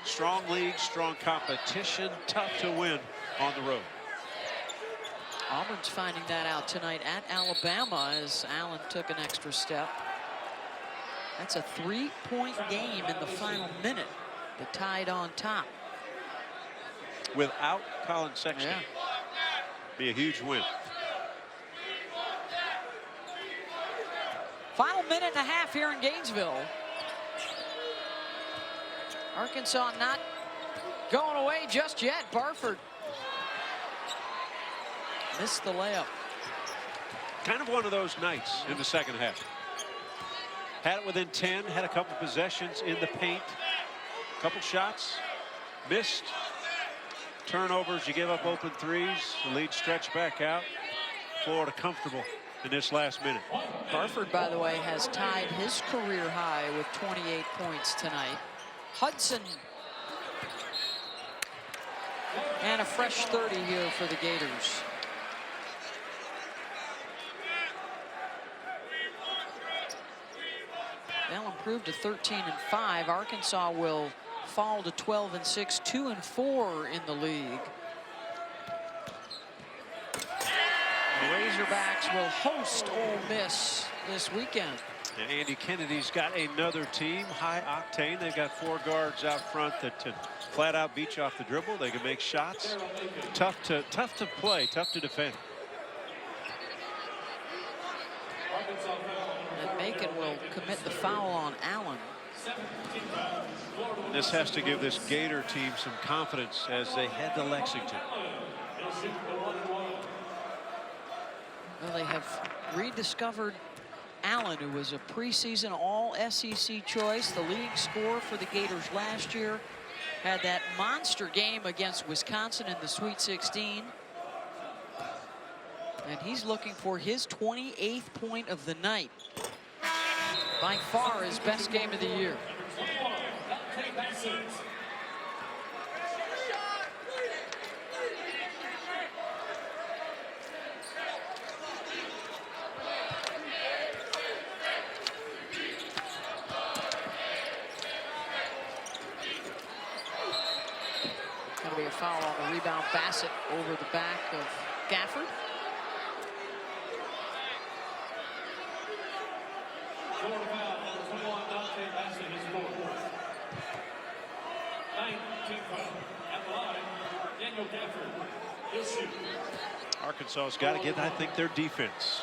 B: Strong league, strong competition, tough to win on the road.
A: Auburn's finding that out tonight at Alabama as Allen took an extra step. That's a 3-point game in the final minute. The Tide on top.
B: Without Colin Sexton.
A: Yeah.
B: Be a huge win.
A: Final minute and a half here in Gainesville. Arkansas not going away just yet. Barford missed the layup.
B: Kind of one of those nights in the second half. Had it within 10, had a couple possessions in the paint. A couple shots, missed. Turnovers, you give up open threes. The lead stretched back out. Florida comfortable in this last minute.
A: Barford, by the way, has tied his career high with 28 points tonight. Hudson. And a fresh 30 here for the Gators. They'll improve to 13-5. Arkansas will fall to 12-6, 2-4 in the league. The Razorbacks will host Ole Miss this weekend.
B: And Andy Kennedy's got another team, high octane. They've got 4 guards out front that can flat out beat you off the dribble. They can make shots. Tough to play, tough to defend.
A: And Macon will commit the foul on Allen.
B: This has to give this Gator team some confidence as they head to Lexington.
A: Well, they have rediscovered Allen, who was a preseason all-SEC choice, the league scorer for the Gators last year. Had that monster game against Wisconsin in the Sweet 16. And he's looking for his 28th point of the night. By far his best game of the year. Going to be a foul on the rebound. Bassett over the back of Gafford.
C: Florida foul, number 21, Dante Bassett, his fourth. 19 foul. At the line, Daniel Gafford. He'll shoot.
B: Arkansas's got to get, I think, their defense.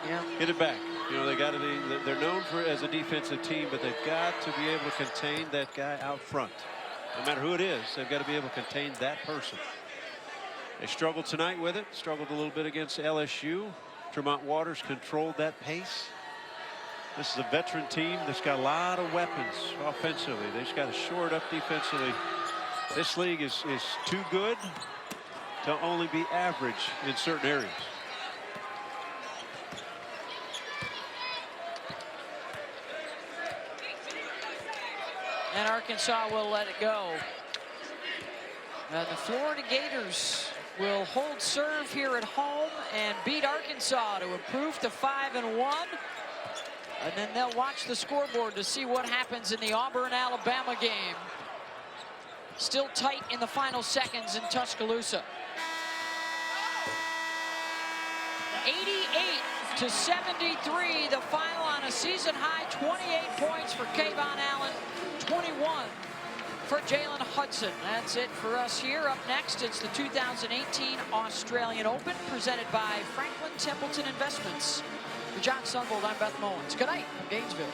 A: Yeah.
B: Get it back. You know, they got to be, they're known for as a defensive team, but they've got to be able to contain that guy out front. No matter who it is, they've got to be able to contain that person. They struggled tonight with it, struggled a little bit against LSU. Tremont Waters controlled that pace. This is a veteran team that's got a lot of weapons offensively. They just got to shore it up defensively. This league is too good to only be average in certain areas.
A: And Arkansas will let it go. And the Florida Gators will hold serve here at home and beat Arkansas to improve to 5-1. And then they'll watch the scoreboard to see what happens in the Auburn-Alabama game. Still tight in the final seconds in Tuscaloosa. 88-73, the final on a season-high 28 points for Kayvon Allen, 21 for Jalen Hudson. That's it for us here. Up next, it's the 2018 Australian Open, presented by Franklin Templeton Investments. For John Sunvold, I'm Beth Mullins. Good night from Gainesville.